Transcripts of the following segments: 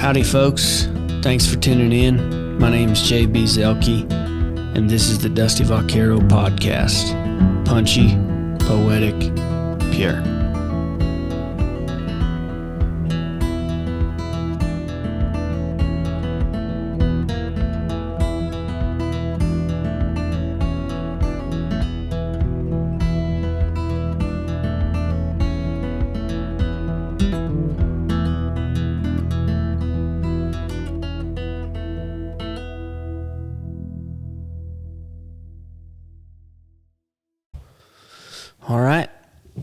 Howdy, folks. Thanks for tuning in. My name's JB Zelke, and this is the Dusty Vaquero podcast. Punchy, poetic, pure. All right,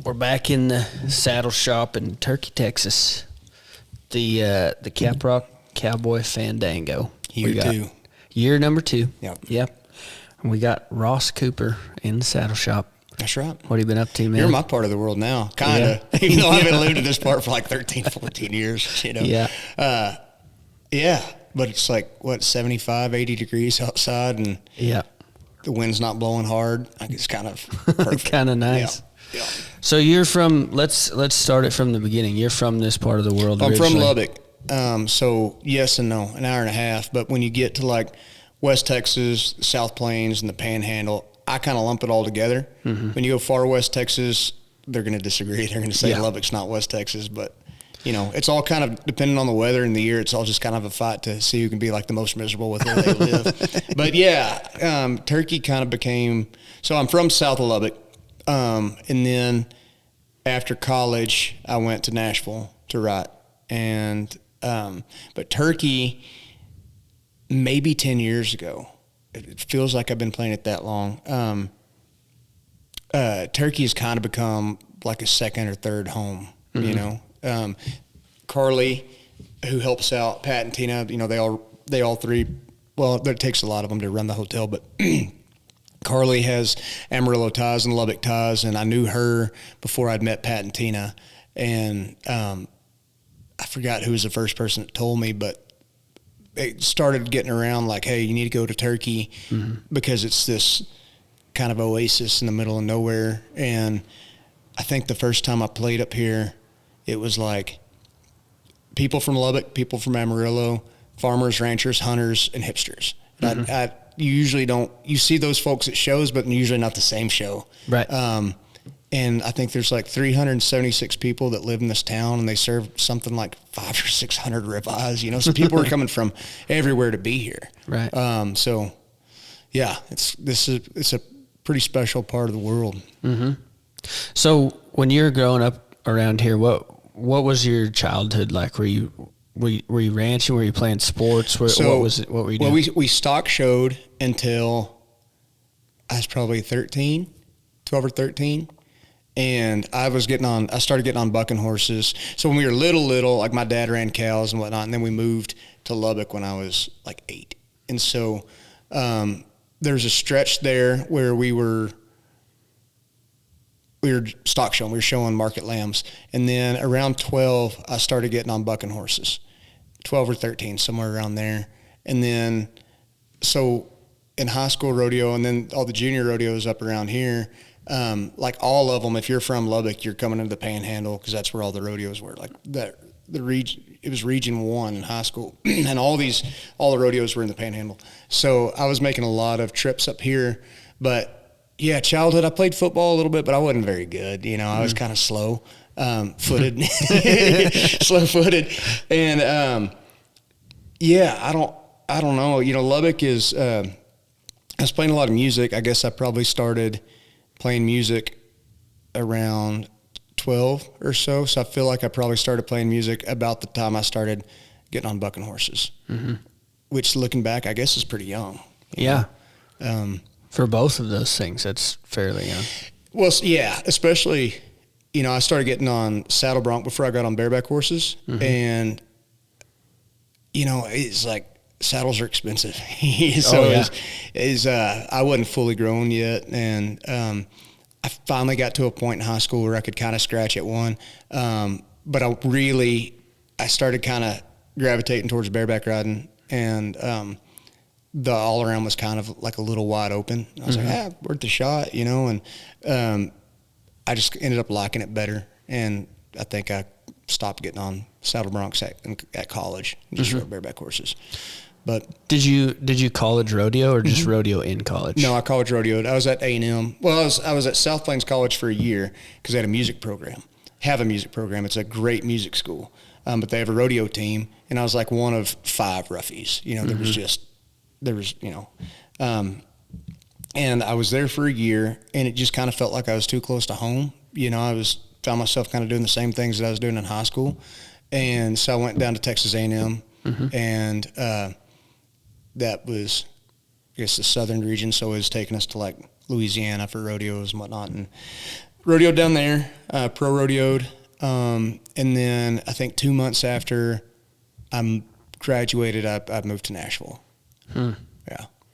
we're back in the saddle shop in Turkey, Texas. The Caprock Cowboy Fandango. Year number 2. Yep. And we got Ross Cooper in the saddle shop. That's right. What have you been up to, man? You're in my part of the world now, kind of. Yeah. Even though I've been living in this part for like 13, 14 years, you know. Yeah. Yeah, but it's like, 75, 80 degrees outside, and the wind's not blowing hard. I think it's kind of perfect. Kind of nice. Yeah. So you're from, let's start it from the beginning. You're from this part of the world originally. I'm from Lubbock. So yes and no, an hour and a half. But when you get to like West Texas, South Plains, and the Panhandle, I kind of lump it all together. Mm-hmm. When you go far West Texas, they're going to disagree. They're going to say Lubbock's not West Texas, but you know, it's all kind of depending on the weather and the year. It's all just kind of a fight to see who can be like the most miserable with where they live. But yeah, Turkey kind of became, so I'm from south of Lubbock. And then after college, I went to Nashville to write. And, but Turkey, maybe 10 years ago, it feels like I've been playing it that long. Turkey has kind of become like a second or third home, you know? Carly, who helps out Pat and Tina, you know, they all three, well, it takes a lot of them to run the hotel, but Carly has Amarillo ties and Lubbock ties, and I knew her before I'd met Pat and Tina. And I forgot who was the first person that told me, but it started getting around like, hey, you need to go to Turkey because it's this kind of oasis in the middle of nowhere. And I think the first time I played up here, it was like people from Lubbock, people from Amarillo, farmers, ranchers, hunters, and hipsters. Mm-hmm. You usually don't, you see those folks at shows, but usually not the same show. Right. And I think there's like 376 people that live in this town, and they serve something like 500 or 600 ribeyes, you know, so people are coming from everywhere to be here. Right. So yeah, it's a pretty special part of the world. Mm-hmm. So when you were growing up around here, what was your childhood like? Were you ranching? Were you playing sports? What were you doing? Well, we stock showed until I was probably 12 or 13. And I started getting on bucking horses. So when we were little, like my dad ran cows and whatnot, and then we moved to Lubbock when I was like 8. And so there's a stretch there where we were stock showing. We were showing market lambs. And then around 12, I started getting on bucking horses. 12 or 13, somewhere around there. And then, so in high school rodeo, and then all the junior rodeos up around here, like all of them, if you're from Lubbock, you're coming into the Panhandle because that's where all the rodeos were. Like the region, it was Region 1 in high school, and all the rodeos were in the Panhandle. So I was making a lot of trips up here. But yeah, childhood, I played football a little bit, but I wasn't very good. You know, I was kind of slow-footed. And yeah, I don't know. You know, Lubbock is. I was playing a lot of music. I guess I probably started playing music around 12 or so. So I feel like I probably started playing music about the time I started getting on bucking horses, which looking back, I guess is pretty young. Yeah. For both of those things, that's fairly young. Well, yeah, especially, you know, I started getting on saddle-bronc before I got on bareback horses. And, you know, it's like saddles are expensive. So I wasn't fully grown yet. And I finally got to a point in high school where I could kind of scratch at one. But I started kind of gravitating towards bareback riding. And the all around was kind of like a little wide open. I was like, worth the shot, you know, and I just ended up liking it better. And I think I stopped getting on saddle-broncs at college. Just rode bareback horses. But did you college rodeo or just rodeo in college? No, I college rodeoed. I was at A&M. Well, I was at South Plains College for a year because they had a music program. It's a great music school. But they have a rodeo team, and I was like one of 5 roughies. There was, and I was there for a year, and it just kind of felt like I was too close to home. Found myself kind of doing the same things that I was doing in high school. And so I went down to Texas A&M, and that was, I guess, the southern region. So it was taking us to like Louisiana for rodeos and whatnot, and rodeoed down there, pro rodeoed. And then I think 2 months after I graduated, I moved to Nashville. Yeah.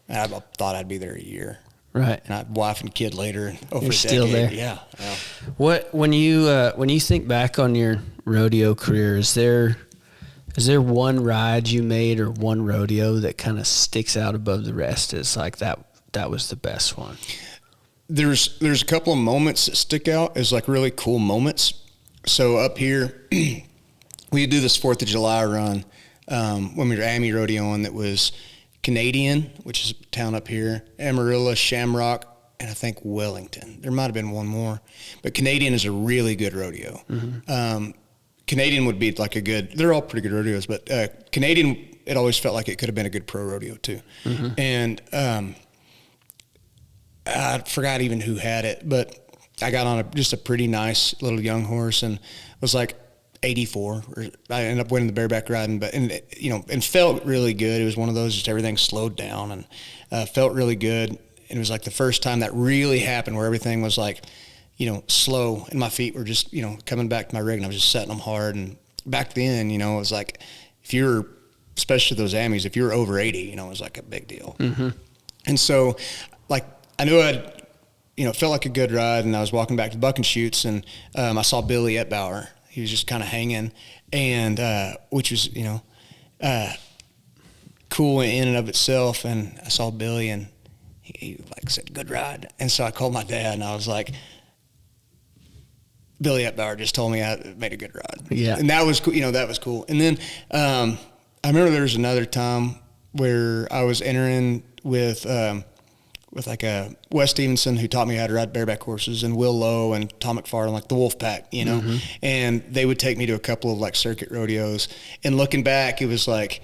And I thought I'd be there a year. Right. And I had wife and kid later. And over You're still there. Yeah. When you think back on your rodeo career, is there one ride you made or one rodeo that kind of sticks out above the rest? It's like that was the best one. There's a couple of moments that stick out as like really cool moments. So up here, we do this 4th of July run when we were Ammy rodeoing that was Canadian, which is a town up here, Amarillo, Shamrock, and I think Wellington. There might have been one more. But Canadian is a really good rodeo. Canadian would be like they're all pretty good rodeos, but Canadian, it always felt like it could have been a good pro rodeo too. And I forgot even who had it, but I got on just a pretty nice little young horse and was like 84. I ended up winning the bareback riding, and felt really good. It was one of those, just everything slowed down and felt really good. And it was like the first time that really happened where everything was like, slow, and my feet were just, coming back to my rig, and I was just setting them hard. And back then, it was like, especially those Ammys, if you were over 80, it was like a big deal. And so, like, I knew it felt like a good ride, and I was walking back to buck and shoots, and I saw Billy Ep.12. He was just kind of hanging, and which was, cool in and of itself. And I saw Billy, and he like said, "Good ride." And so I called my dad, and I was like, Billy Ep.12 just told me I made a good ride. Yeah. And that was cool. That was cool. And then I remember there was another time where I was entering with like a Wes Stevenson, who taught me how to ride bareback horses, and Will Lowe and Tom McFarland, like the Wolf Pack, and they would take me to a couple of like circuit rodeos. And looking back, it was like,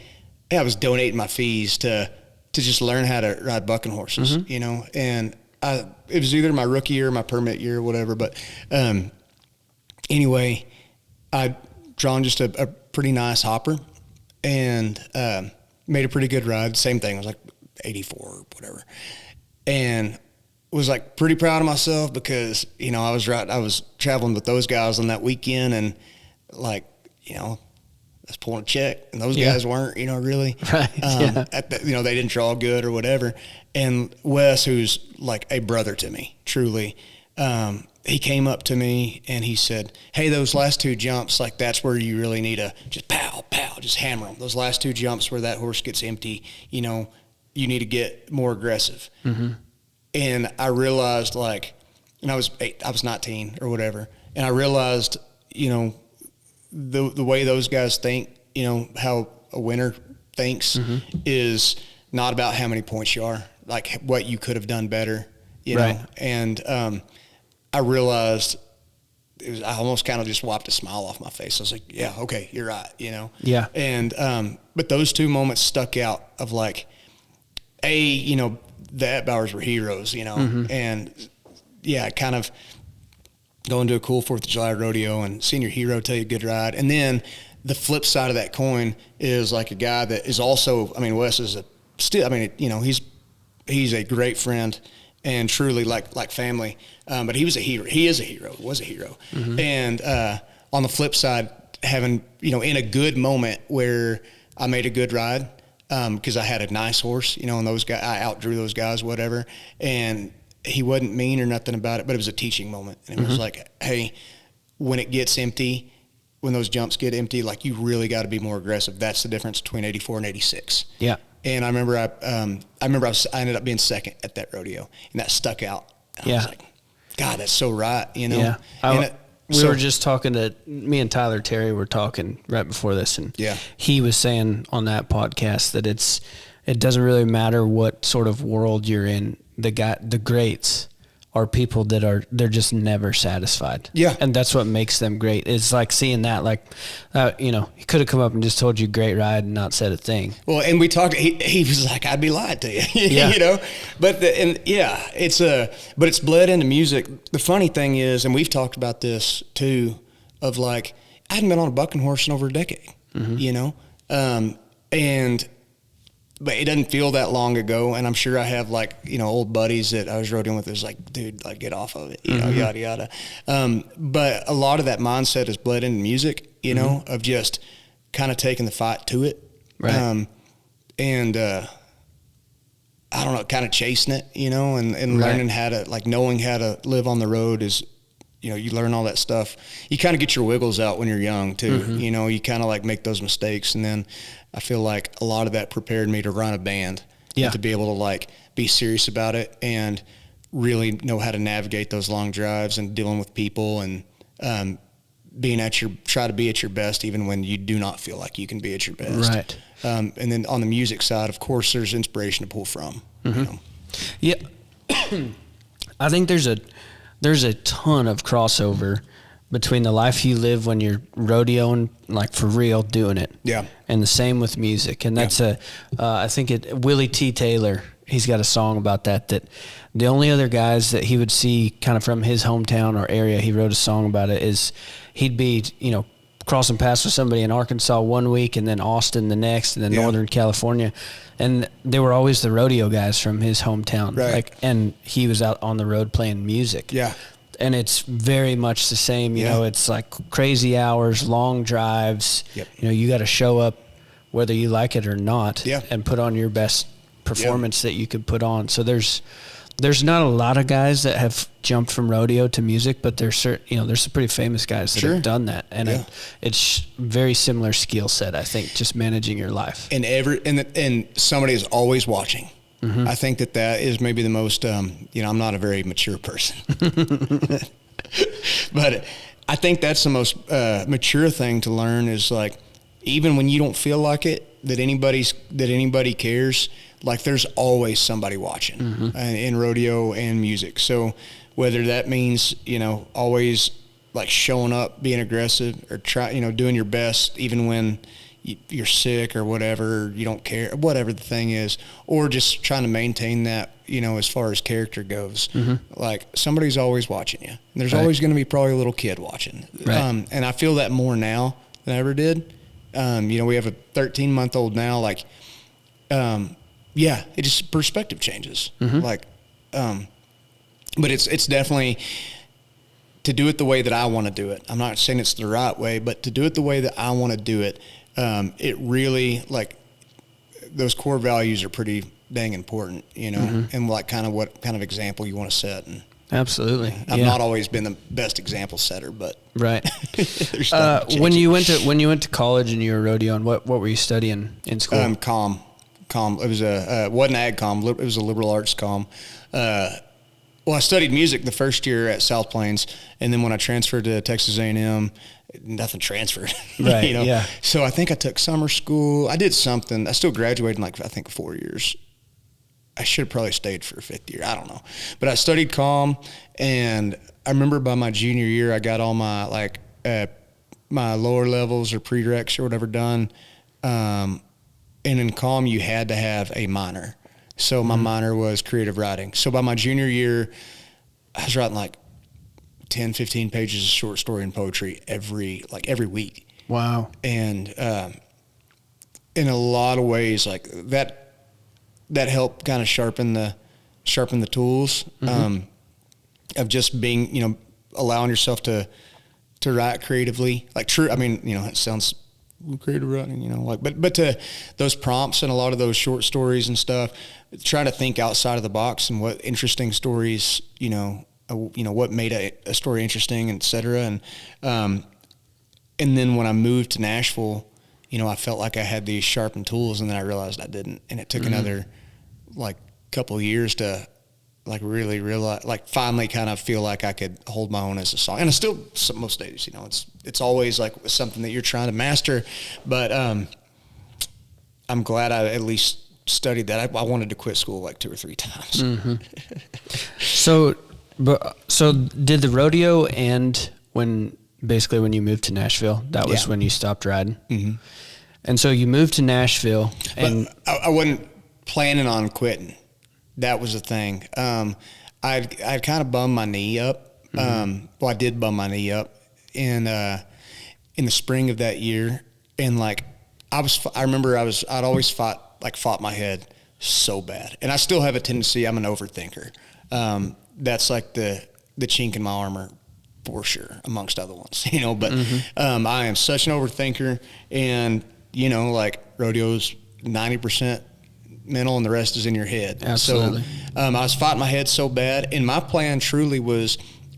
I was donating my fees to just learn how to ride bucking horses, and it was either my rookie year or my permit year or whatever. But anyway, I'd drawn just a pretty nice hopper and made a pretty good ride. Same thing. I was like 84 or whatever. And was like pretty proud of myself because, I was traveling with those guys on that weekend, and like, I was pulling a check, and those guys weren't, really. Right. They didn't draw good or whatever. And Wes, who's like a brother to me, truly, he came up to me and he said, "Hey, those last 2 jumps, like that's where you really need to just pow, pow, just hammer them. Those last 2 jumps where that horse gets empty, you need to get more aggressive." And I realized, like, and I was 19 or whatever, and I realized, the way those guys think, how a winner thinks is not about how many points you are, like what you could have done better, know. And I realized I almost kind of just wiped a smile off my face. I was like, yeah, okay, you're right, Yeah. And but those 2 moments stuck out of like, the Ep.12s were heroes, and kind of going to a cool 4th of July rodeo and seeing your hero tell you a good ride. And then the flip side of that coin is like a guy that is also, Wes is he's a great friend and truly like family. But he was a hero. He is a hero, was a hero. And on the flip side, having, in a good moment where I made a good ride, because I had a nice horse, and those guys, I outdrew those guys, whatever. And he wasn't mean or nothing about it, but it was a teaching moment. And it was like, hey, when it gets empty, when those jumps get empty, like you really got to be more aggressive. That's the difference between 84 and 86. Yeah. And I remember I ended up being second at that rodeo, and that stuck out. And I was like, God, that's so right, Yeah. We were just talking to me and Tyler Terry were talking right before this, and he was saying on that podcast that it doesn't really matter what sort of world you're in. The greats are people that they're just never satisfied. Yeah. And that's what makes them great. It's like seeing that, he could have come up and just told you great ride and not said a thing. Well, and we talked, he was like, I'd be lying to you, but it's bled into music. The funny thing is, and we've talked about this too, of like, I hadn't been on a bucking horse in over a decade, but it doesn't feel that long ago. And I'm sure I have old buddies that I was rodeoing with is like, dude, like get off of it, yada, yada. But a lot of that mindset is bled into music, of just kind of taking the fight to it. Right. I don't know, kind of chasing it, and learning how to, knowing how to live on the road is, you learn all that stuff. You kind of get your wiggles out when you're young too. You kind of make those mistakes. And then I feel like a lot of that prepared me to run a band and to be able to be serious about it and really know how to navigate those long drives and dealing with people and, try to be at your best even when you do not feel like you can be at your best. Right. And then on the music side, of course, there's inspiration to pull from. Yeah. I think there's a ton of crossover between the life you live when you're rodeoing, for real, doing it. Yeah. And the same with music. And that's I think Willie T. Taylor, he's got a song about that the only other guys that he would see kind of from his hometown or area, he wrote a song about it, is he'd be, crossing paths with somebody in Arkansas one week and then Austin the next and then Northern California. And they were always the rodeo guys from his hometown. Right. And he was out on the road playing music. Yeah. And it's very much the same, it's crazy hours, long drives. Yep. You got to show up whether you like it or not and put on your best performance that you could put on. So there's not a lot of guys that have jumped from rodeo to music, but there's there's some pretty famous guys that have done that. And it's very similar skill set, I think, just managing your life. And somebody is always watching. I think that is maybe the most, I'm not a very mature person, but I think that's the most mature thing to learn is even when you don't feel like it, that anybody cares, there's always somebody watching in rodeo and music. So whether that means, always showing up, being aggressive or doing your best, even when you're sick or whatever, you don't care, whatever the thing is, or just trying to maintain that, as far as character goes, somebody's always watching you. And there's always going to be probably a little kid watching. Right. And I feel that more now than I ever did. We have a 13-month-old now, it just perspective changes. But it's definitely to do it the way that I want to do it. I'm not saying it's the right way, but to do it the way that I want to do it, it really those core values are pretty dang important, and what kind of example you want to set. And absolutely, I've not always been the best example setter, but right. When you went to college and you were rodeoing, what were you studying in school? Comm. It was wasn't ag comm. It was a liberal arts comm. Well, I studied music the first year at South Plains, and then when I transferred to Texas A&M, nothing transferred. Right. Yeah. So I think I took summer school. I did something. I still graduated in I think 4 years. I should have probably stayed for a fifth year. I don't know. But I studied comm, and I remember by my junior year, I got all my my lower levels or prereqs or whatever done. And in comm, you had to have a minor. So my minor was creative writing. So by my junior year, I was writing 10, 15 pages of short story and poetry every week. Wow. And in a lot of ways, that helped kind of sharpen the tools of just being, allowing yourself to write creatively. It sounds creative writing, but to those prompts and a lot of those short stories and stuff, trying to think outside of the box and what interesting stories, what made a story interesting, et cetera. And then when I moved to Nashville, I felt like I had these sharpened tools, and then I realized I didn't. And it took another couple of years to like really realize, like finally kind of feel like I could hold my own as a song. And I still, most days, you know, it's always like something that you're trying to master. But I'm glad I at least studied that. I wanted to quit school like 2 or 3 times. Mm-hmm. So did the rodeo end when you moved to Nashville? That was when you stopped riding? Mm-hmm. And so you moved to Nashville. And but I wasn't planning on quitting. That was the thing. I'd kind of bummed my knee up. Mm-hmm. Well, I did bum my knee up in the spring of that year. And like, I remember I'd always fought my head so bad. And I still have a tendency, I'm an overthinker. That's like the chink in my armor for sure, amongst other ones, you know, but, mm-hmm. I am such an overthinker, and, you know, like rodeo's 90% mental and the rest is in your head. Absolutely. So, I was fighting my head so bad, and my plan truly was,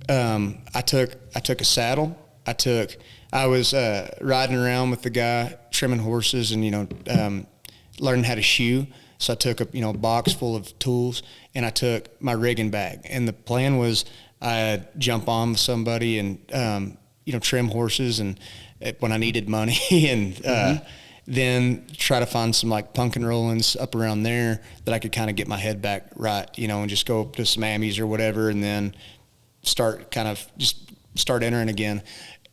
I took a saddle. I was riding around with the guy trimming horses and, you know, learning how to shoe. So I took a box full of tools, and I took my rigging bag. And the plan was I'd jump on with somebody and, trim horses and when I needed money and, mm-hmm. Then try to find some like pumpkin rollings up around there that I could kind of get my head back right, you know, and just go up to some Ammies or whatever, and then start entering again.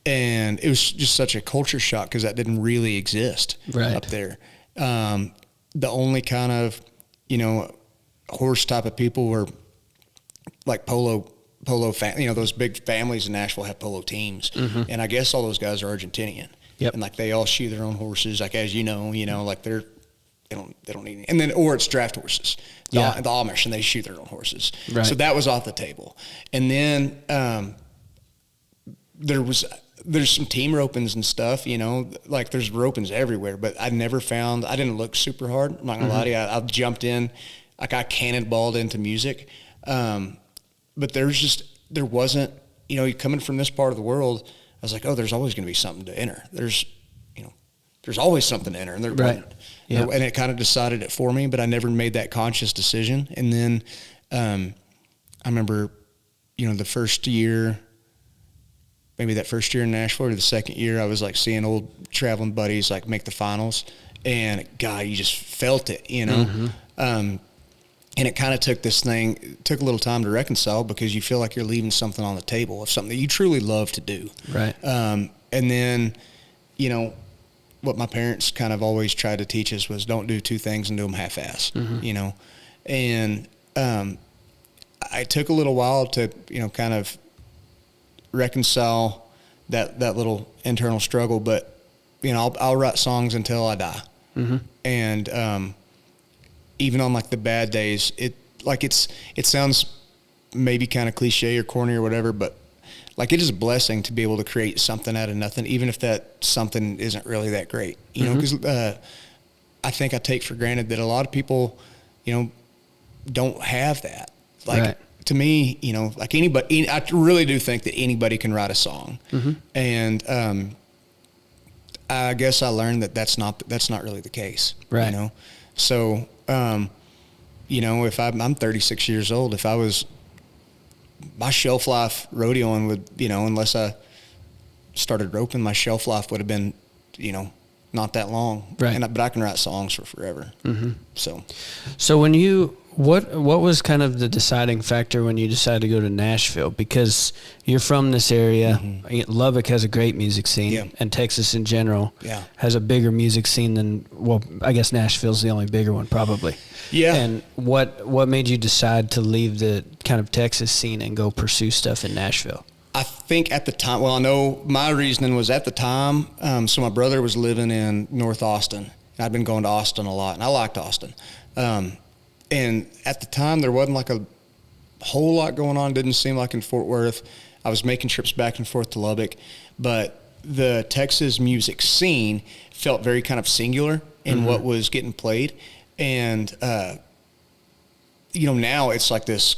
And it was just such a culture shock because that didn't really exist up there. The only kind of, you know, horse type of people were like polo those big families in Nashville have polo teams. Mm-hmm. And I guess all those guys are Argentinian. Yep. And like they all shoe their own horses, like as you know, like they don't need any. And then, or it's draft horses, the Amish, and they shoot their own horses. Right. So that was off the table. And then there's some team ropings and stuff, you know, like there's ropings everywhere, but I didn't look super hard. I'm not gonna lie to you. I jumped in, like I cannonballed into music. But there wasn't, you know, coming from this part of the world, I was like, oh, there's always going to be something to enter. There's always something to enter. And there wasn't. Yep. And it kind of decided it for me, but I never made that conscious decision. And then I remember, you know, the first year, maybe that first year in Nashville or the second year, I was like seeing old traveling buddies like make the finals. And God, you just felt it, you know. Mm-hmm. And it kind of took a little time to reconcile because you feel like you're leaving something on the table of something that you truly love to do. Right. And then, you know, what my parents kind of always tried to teach us was don't do 2 things and do them half-ass, mm-hmm. you know. And it took a little while to, you know, kind of reconcile that little internal struggle. But, you know, I'll write songs until I die. Mm-hmm. And even on like the bad days, it sounds maybe kind of cliche or corny or whatever, but like it is a blessing to be able to create something out of nothing, even if that something isn't really that great, you mm-hmm. know, because I think I take for granted that a lot of people, you know, don't have that. Like to me, you know, like anybody, I really do think that anybody can write a song. Mm-hmm. And I guess I learned that that's not really the case, you know? So, you know, if I'm 36 years old, if I was, my shelf life rodeoing would, you know, unless I started roping, my shelf life would have been, you know, not that long. Right. But I can write songs for forever. Mm-hmm. So when what was kind of the deciding factor when you decided to go to Nashville? Because you're from this area. Mm-hmm. Lubbock has a great music scene, and Texas in general has a bigger music scene than, well, I guess Nashville's the only bigger one probably. Yeah. And what made you decide to leave the kind of Texas scene and go pursue stuff in Nashville? I think at the time, well, I know my reasoning was at the time, so my brother was living in North Austin, and I'd been going to Austin a lot, and I liked Austin. And at the time, there wasn't like a whole lot going on. It didn't seem like in Fort Worth. I was making trips back and forth to Lubbock, but the Texas music scene felt very kind of singular in mm-hmm. what was getting played. And, you know, now it's like this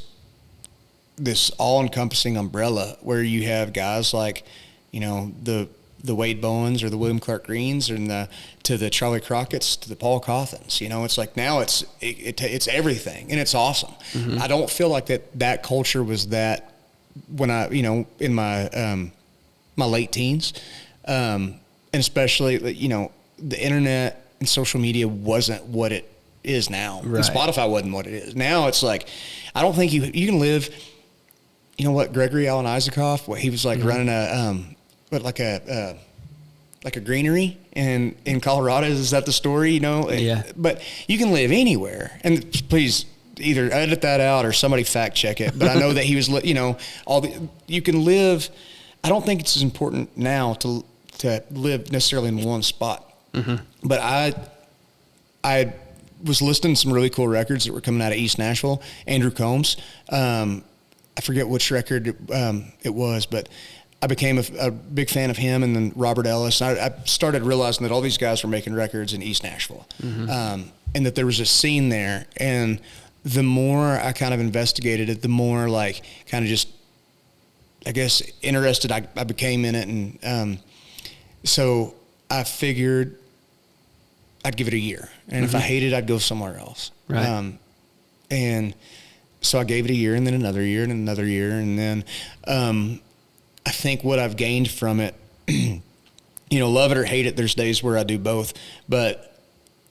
all-encompassing umbrella where you have guys like, you know, the the Wade Bowens or the William Clark Greens and to the Charlie Crockett's to the Paul Cawthons. It's like now it's everything, and it's awesome. I don't feel like that culture was that when I, in my my late teens, and especially, the internet and social media wasn't what it is now. Right. And Spotify wasn't what it is. Now it's like, I don't think you can live, Gregory Alan Isaacoff, he was like running like a greenery in Colorado. Is that the story? Yeah. But you can live anywhere, and please either edit that out or somebody fact check it. But I know that he was, you can live. I don't think it's as important now to live necessarily in one spot. But I was listening to some really cool records that were coming out of East Nashville. Andrew Combs, I forget which record it was, but I became a big fan of him, and then Robert Ellis. I started realizing that all these guys were making records in East Nashville, and that there was a scene there. And the more I kind of investigated it, the more like kind of just, I guess, interested I became in it. And so I figured I'd give it a year. And if I hated it, I'd go somewhere else. Right. And so I gave it a year, and then another year, and another year. And then I think what I've gained from it, love it or hate it, there's days where I do both, but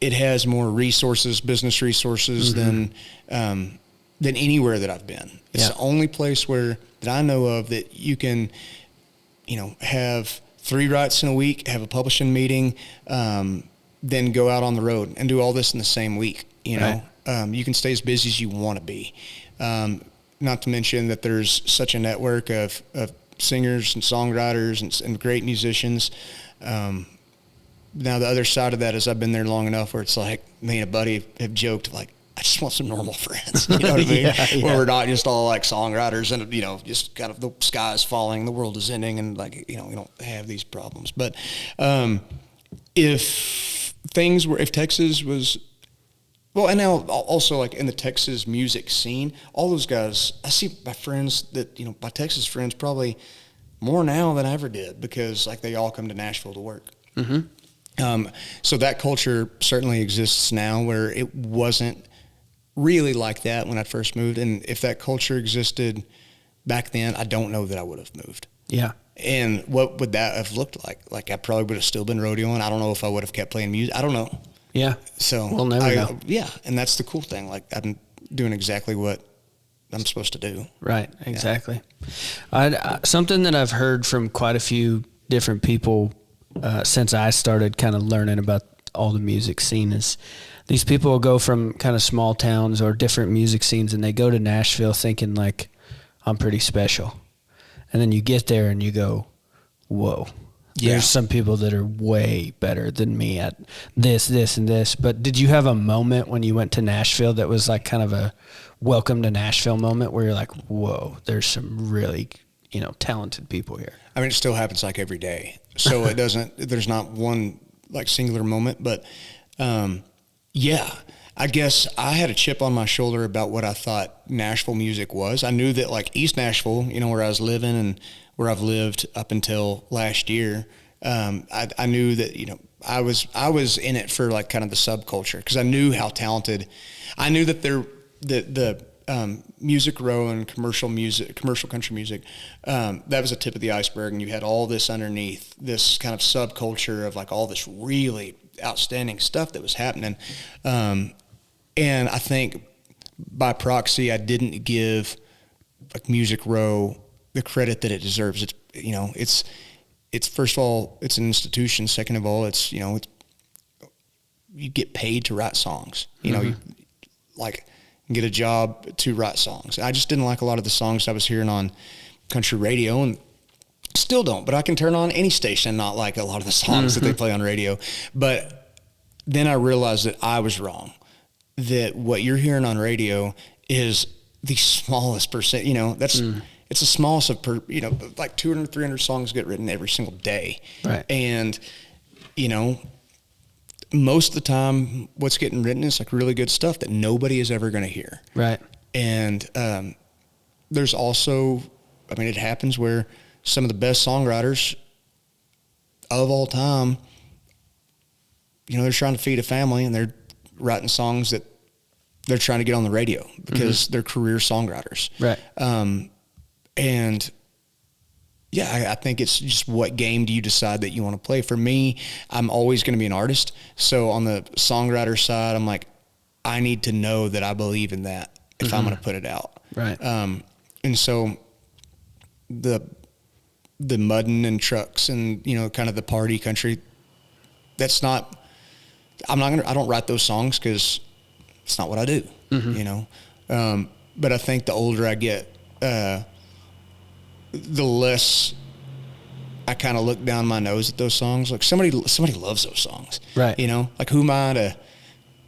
it has more resources, business resources than anywhere that I've been. It's the only place that I know of that you can, have 3 writes in a week, have a publishing meeting, then go out on the road and do all this in the same week. You can stay as busy as you want to be. Not to mention that there's such a network of singers and songwriters and great musicians. Now the other side of that is I've been there long enough where it's like me and a buddy have joked like, I just want some normal friends. You know what I mean? Where we're not just all like songwriters and, just kind of the sky is falling, the world is ending, and like, we don't have these problems. But if Texas was, well, and now also like in the Texas music scene, all those guys, I see my friends that, my Texas friends probably more now than I ever did, because like they all come to Nashville to work. So that culture certainly exists now, where it wasn't really like that when I first moved. And if that culture existed back then, I don't know that I would have moved. Yeah. And what would that have looked like? Like I probably would have still been rodeoing. I don't know if I would have kept playing music. I don't know. Yeah. So we'll never know. Yeah. And that's the cool thing. Like I'm doing exactly what I'm supposed to do. Right. Exactly. Yeah. Something that I've heard from quite a few different people since I started kind of learning about all the music scene is these people will go from kind of small towns or different music scenes, and they go to Nashville thinking like, I'm pretty special. And then you get there and you go, whoa, there's some people that are way better than me at this, and this. But did you have a moment when you went to Nashville that was like kind of a welcome to Nashville moment where you're like, whoa, there's some really, talented people here? I mean, it still happens like every day. So there's not one like singular moment, but I guess I had a chip on my shoulder about what I thought Nashville music was. I knew that like East Nashville, where I was living and where I've lived up until last year, I knew that, I was in it for like kind of the subculture, because I knew how talented. I knew that the Music Row and commercial country music, that was the tip of the iceberg, and you had all this underneath, this kind of subculture of like all this really outstanding stuff that was happening. And I think by proxy, I didn't give like Music Row the credit that it deserves. It's first of all, it's an institution. Second of all, it's you get paid to write songs. You get a job to write songs. I just didn't like a lot of the songs I was hearing on country radio, and still don't. But I can turn on any station and not like a lot of the songs that they play on radio. But then I realized that I was wrong. That what you're hearing on radio is the smallest percent. It's the smallest of like 200, 300 songs get written every single day. Right. And most of the time what's getting written is like really good stuff that nobody is ever going to hear. Right. And there's also, it happens where some of the best songwriters of all time, they're trying to feed a family and they're writing songs that they're trying to get on the radio because they're career songwriters. Right. And yeah, I think it's just what game do you decide that you want to play? For me, I'm always going to be an artist. So on the songwriter side, I'm like, I need to know that I believe in that if I'm going to put it out. Right. And so the mudding and trucks and, kind of the party country, I don't write those songs because it's not what I do, but I think the older I get, the less I kind of look down my nose at those songs. Like somebody loves those songs, right? Like who am I to?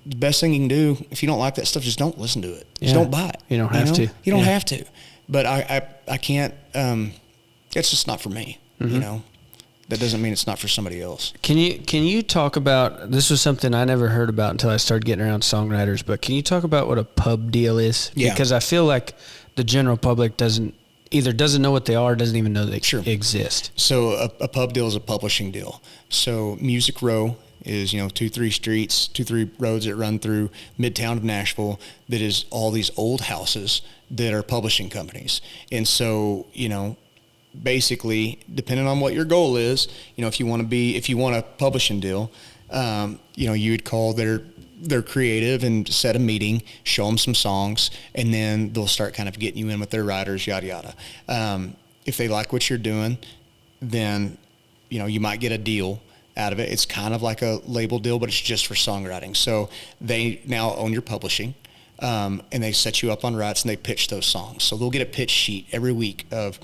The best thing you can do if you don't like that stuff, just don't listen to it. Just don't buy it. You don't have to. You don't have to. But I can't. It's just not for me. That doesn't mean it's not for somebody else. Can you talk about, this was something I never heard about until I started getting around songwriters, but can you talk about what a pub deal is? Yeah. Because I feel like the general public doesn't know what they are, doesn't even know they exist. So a pub deal is a publishing deal. So Music Row is, 2-3 roads that run through Midtown of Nashville that is all these old houses that are publishing companies. And so, basically, depending on what your goal is, if you want a publishing deal, you would call their creative and set a meeting, show them some songs, and then they'll start kind of getting you in with their writers, yada, yada. If they like what you're doing, then, you might get a deal out of it. It's kind of like a label deal, but it's just for songwriting. So they now own your publishing. And they set you up on rights and they pitch those songs. So they'll get a pitch sheet every week of,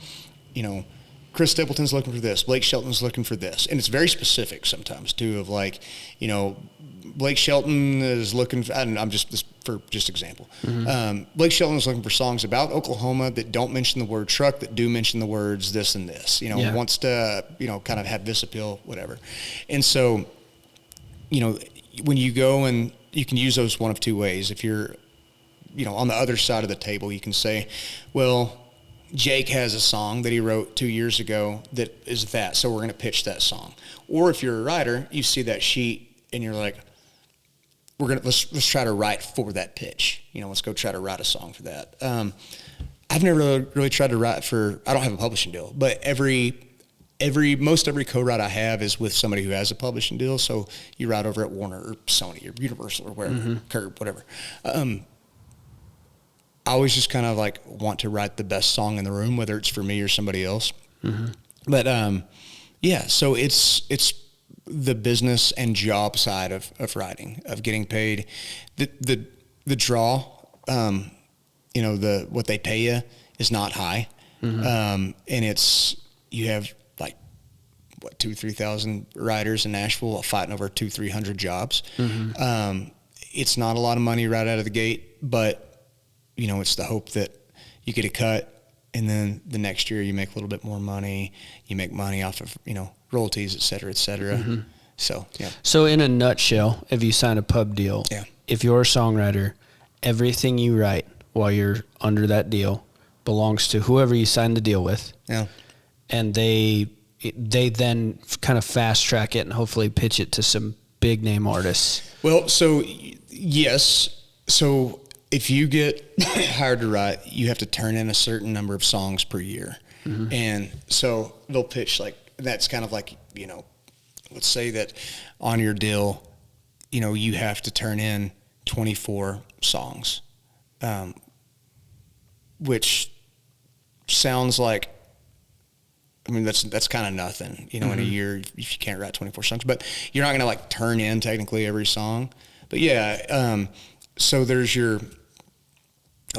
Chris Stapleton's looking for this, Blake Shelton's looking for this. And it's very specific sometimes too of like, Blake Shelton is looking for, I'm just for example. Blake Shelton is looking for songs about Oklahoma that don't mention the word truck, that do mention the words this and this, wants to, kind of have this appeal, whatever. And so, when you go and you can use those one of two ways. If you're, on the other side of the table, you can say, well, Jake has a song that he wrote 2 years ago that is that, so we're going to pitch that song. Or if you're a writer, you see that sheet and you're like, let's try to write for that pitch. Let's go try to write a song for that. I've never really tried to write I don't have a publishing deal, but most every co-write I have is with somebody who has a publishing deal. So you write over at Warner or Sony or Universal or wherever, Curb, whatever. I always just kind of like want to write the best song in the room, whether it's for me or somebody else. But so it's the business and job side of writing, of getting paid. The draw, what they pay you is not high. And you have like 2,000-3,000 writers in Nashville fighting over 200-300 jobs. It's not a lot of money right out of the gate, but it's the hope that you get a cut and then the next year you make a little bit more money. You make money off of, royalties, et cetera, et cetera. So, yeah. So in a nutshell, if you sign a pub deal, if you're a songwriter, everything you write while you're under that deal belongs to whoever you sign the deal with. Yeah. And they then kind of fast track it and hopefully pitch it to some big name artists. Well, so yes. So if you get hired to write, you have to turn in a certain number of songs per year. And so they'll pitch that's kind of like, let's say that on your deal, you have to turn in 24 songs, which sounds like, that's kind of nothing, in a year if you can't write 24 songs, but you're not going to turn in technically every song. But yeah, so there's your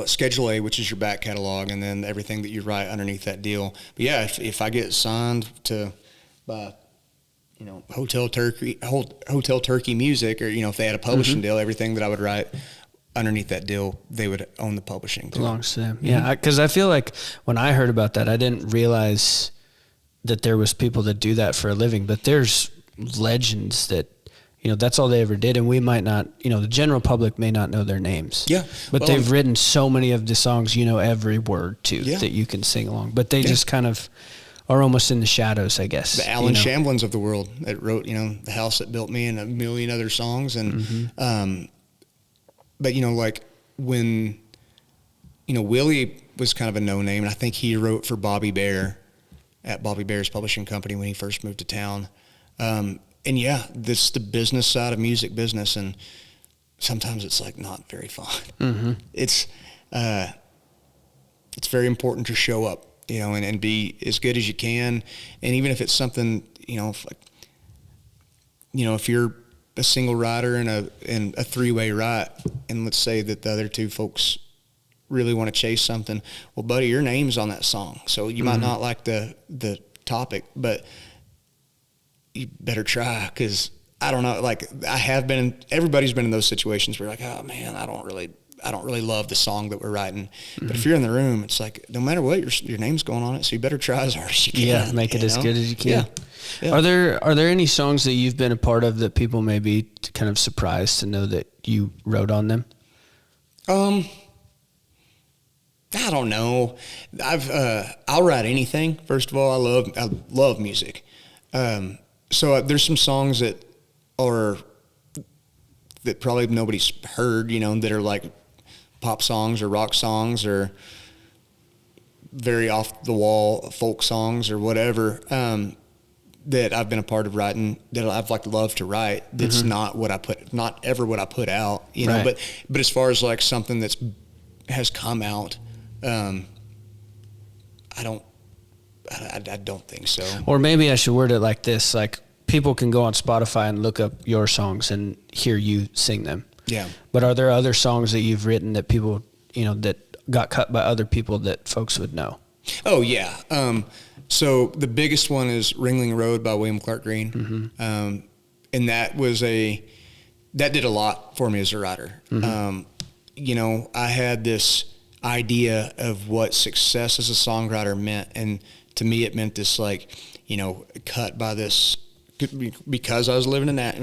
Schedule A, which is your back catalog, and then everything that you write underneath that deal. But yeah, if I get signed to by Hotel Turkey Music, or if they had a publishing deal, everything that I would write underneath that deal, they would own the publishing too. Belongs to them. Yeah, because I feel like when I heard about that, I didn't realize that there was people that do that for a living, but there's legends that that's all they ever did, and we might not, the general public may not know their names. Yeah. But they've written so many of the songs, every word to, that you can sing along. But they just kind of are almost in the shadows, I guess. The Alan Shamblins of the world that wrote, The House That Built Me and a million other songs. And, but, like when, Willie was kind of a no-name, and I think he wrote for Bobby Bear at Bobby Bear's publishing company when he first moved to town. And yeah, this is the business side of music business, and sometimes it's like not very fun. It's very important to show up, and be as good as you can. And even if it's something, if you're a single rider in a three-way ride, and let's say that the other two folks really want to chase something, well, buddy, your name's on that song. So you might not like the topic, but you better try, because I don't know, like everybody's been in those situations where you're like, oh man, I don't really love the song that we're writing. But if you're in the room, it's like, no matter what, your name's going on it, so you better try as hard as you can. Yeah, make it as good as you can. Yeah. Are there any songs that you've been a part of that people may be kind of surprised to know that you wrote on them? I don't know. I'll write anything. First of all, I love music. So there's some songs that probably nobody's heard, that are like pop songs or rock songs or very off the wall folk songs or whatever, that I've been a part of writing, that I've loved to write. That's not ever what I put out, right. but as far as like something has come out, I don't think so. Or maybe I should word it like this: like, people can go on Spotify and look up your songs and hear you sing them. Yeah. But are there other songs that you've written that people, that got cut by other people that folks would know? Oh yeah. So the biggest one is Ringling Road by William Clark Green. And that did a lot for me as a writer. I had this idea of what success as a songwriter meant. And to me, it meant this, like, cut by this, because I was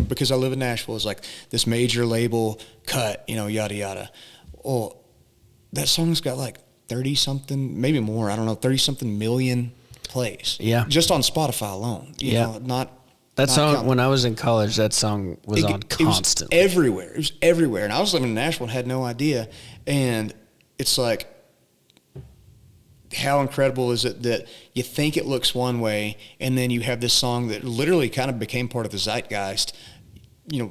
because I live in Nashville, it's like this major label cut, yada, yada. Well, that song's got like 30 something, maybe more, I don't know, 30 something million plays. Yeah. Just on Spotify alone. You know, that song, when I was in college, that song was on constantly. It was everywhere. And I was living in Nashville and had no idea. And it's like, how incredible is it that you think it looks one way, and then you have this song that literally kind of became part of the zeitgeist,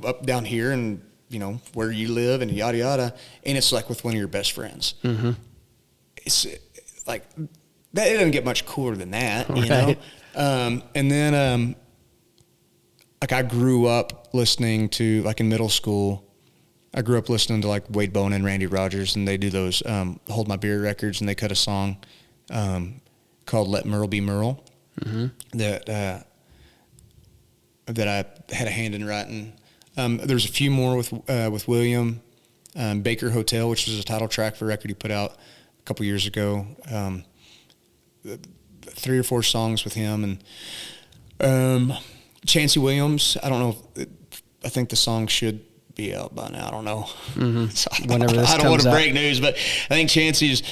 up down here and, where you live and yada, yada. And it's like with one of your best friends. It's like, that it doesn't get much cooler than that, you know? And then, like, I grew up listening to, like, in middle school, I grew up listening to like Wade Bowen and Randy Rogers, and they do those Hold My Beer records, and they cut a song called Let Merle Be Merle that I had a hand in writing. There's a few more with William. Baker Hotel, which was a title track for a record he put out a couple years ago. 3 or 4 songs with him. And Chancey Williams, I don't know, I think the song should be out by now. I don't know. So Whenever this I don't want to comes break news, but I think Chancey's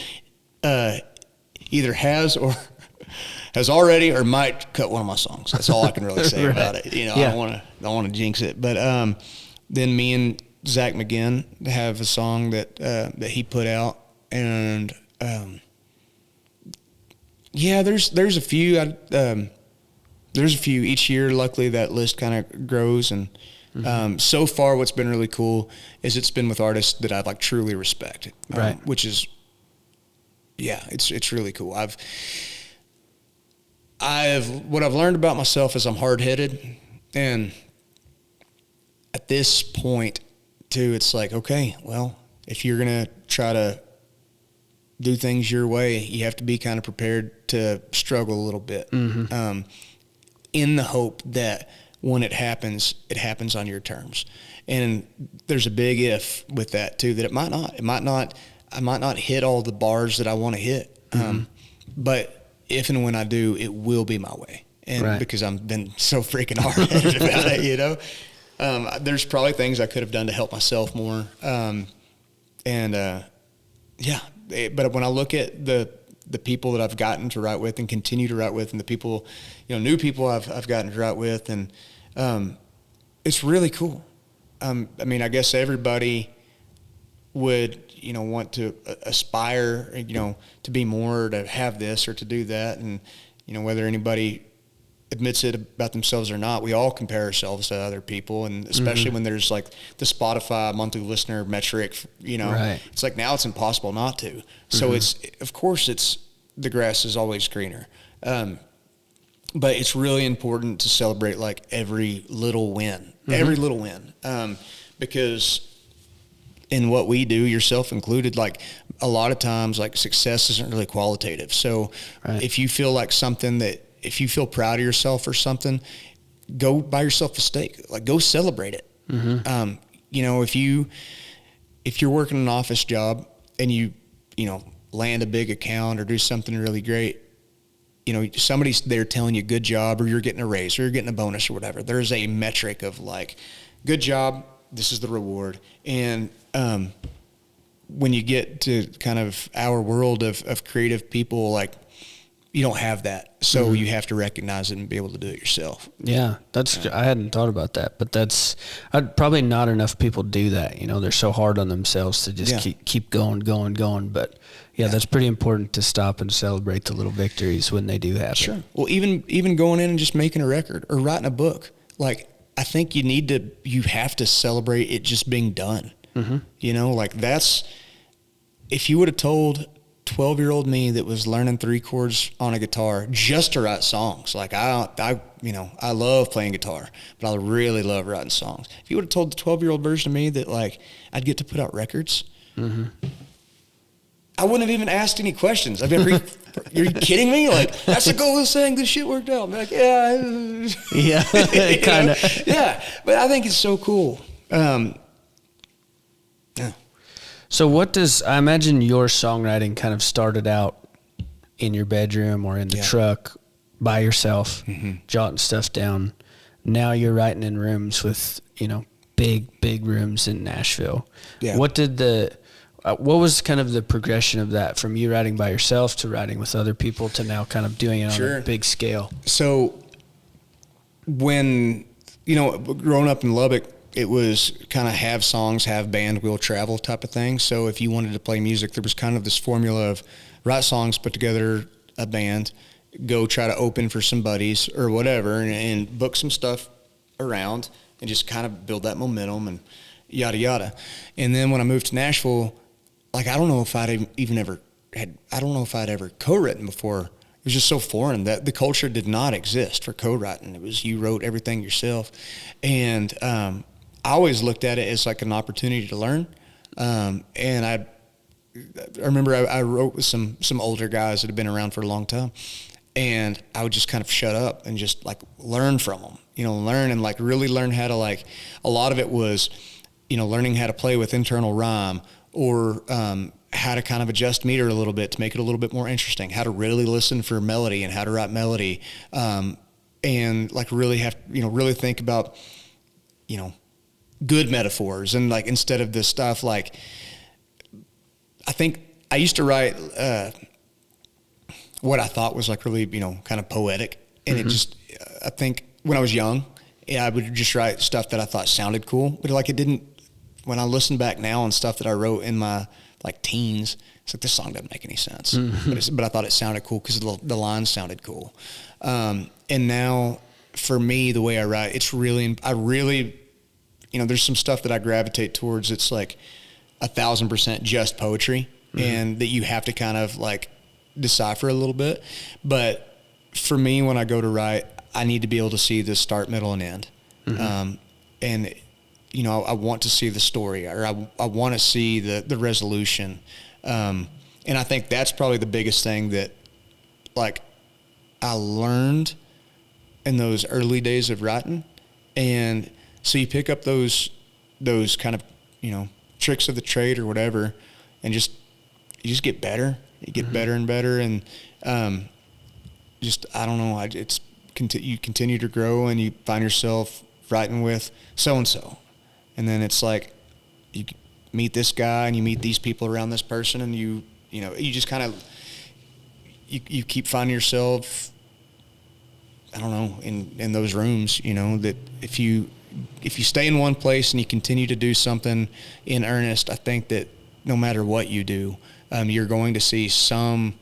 either has or has already or might cut one of my songs. That's all I can really say about it. I don't want to jinx it. But then me and Zach McGinn have a song that he put out, and there's a few. There's a few each year. Luckily, that list kind of grows, and so far, what's been really cool is it's been with artists that I like truly respect, which is, it's really cool. What I've learned about myself is I'm hard-headed, and at this point too, it's like, okay, well, if you're gonna try to do things your way, you have to be kind of prepared to struggle a little bit, in the hope that when it happens on your terms. And there's a big if with that too, that I might not hit all the bars that I want to hit. But if and when I do, it will be my way. And because I've been so freaking hard-headed about it, there's probably things I could have done to help myself more. But when I look at the the people that I've gotten to write with and continue to write with, and the people, new people I've gotten to write with, and it's really cool. I mean, I guess everybody would, want to aspire, to be more, to have this or to do that. And, whether anybody admits it about themselves or not, we all compare ourselves to other people. And especially when there's like the Spotify monthly listener metric, right. It's like now it's impossible not to. So of course the grass is always greener. But it's really important to celebrate like every little win, because in what we do, yourself included, like a lot of times, like success isn't really qualitative. So if you feel like if you feel proud of yourself or something, go buy yourself a steak, like go celebrate it. If you're working an office job and you land a big account or do something really great, somebody's there telling you good job, or you're getting a raise, or you're getting a bonus or whatever. There's a metric of like, good job, this is the reward. And when you get to kind of our world of creative people, like you don't have that. So you have to recognize it and be able to do it yourself. Yeah, I hadn't thought about that, but probably not enough people do that. They're so hard on themselves to just keep going. But that's pretty important to stop and celebrate the little victories when they do happen. Sure. Well, even going in and just making a record or writing a book, like I think you have to celebrate it just being done. Like if you would have told 12-year-old me that was learning 3 chords on a guitar just to write songs. Like I love playing guitar, but I really love writing songs. If you would have told the 12-year-old version of me that like I'd get to put out records, I wouldn't have even asked any questions. I've ever, you're kidding me? Like that's the goal of saying this shit worked out. I'm like, yeah, kind of, yeah. But I think it's so cool. So I imagine your songwriting kind of started out in your bedroom or in the truck by yourself, jotting stuff down. Now you're writing in rooms with, big rooms in Nashville. Yeah. What was kind of the progression of that from you writing by yourself to writing with other people to now kind of doing it on a big scale? So when, growing up in Lubbock, it was kind of have songs, have band, we'll travel type of thing. So if you wanted to play music, there was kind of this formula of write songs, put together a band, go try to open for some buddies or whatever, and book some stuff around and just kind of build that momentum and yada, yada. And then when I moved to Nashville, like, I don't know if I'd ever co-written before. It was just so foreign that the culture did not exist for co-writing. It was, you wrote everything yourself. And, I always looked at it as like an opportunity to learn. And I remember I wrote with some older guys that had been around for a long time, and I would just kind of shut up and just like learn from them, learn and like really learn how to, like, a lot of it was, learning how to play with internal rhyme, or how to kind of adjust meter a little bit to make it a little bit more interesting, how to really listen for melody and how to write melody. And like really really think about, good metaphors, and like instead of this stuff, like I think I used to write what I thought was like really kind of poetic, and it just I think when I was young, I would just write stuff that I thought sounded cool, but like it didn't. When I listen back now on stuff that I wrote in my like teens, it's like, this song doesn't make any sense, but I thought it sounded cool because the lines sounded cool. And now for me, the way I write, I really there's some stuff that I gravitate towards. It's like 1,000% just poetry, and that you have to kind of like decipher a little bit. But for me, when I go to write, I need to be able to see the start, middle, and end. And I want to see the story, or I want to see the resolution. And I think that's probably the biggest thing that like I learned in those early days of writing. And so you pick up those kind of, tricks of the trade or whatever, and you just get better. You get better and better. And, I don't know, you continue to grow, and you find yourself writing with so-and-so. And then it's like, you meet this guy and you meet these people around this person, and you just kind of, you keep finding yourself, I don't know, in those rooms, you know, that if you stay in one place and you continue to do something in earnest, I think that no matter what you do, you're going to see some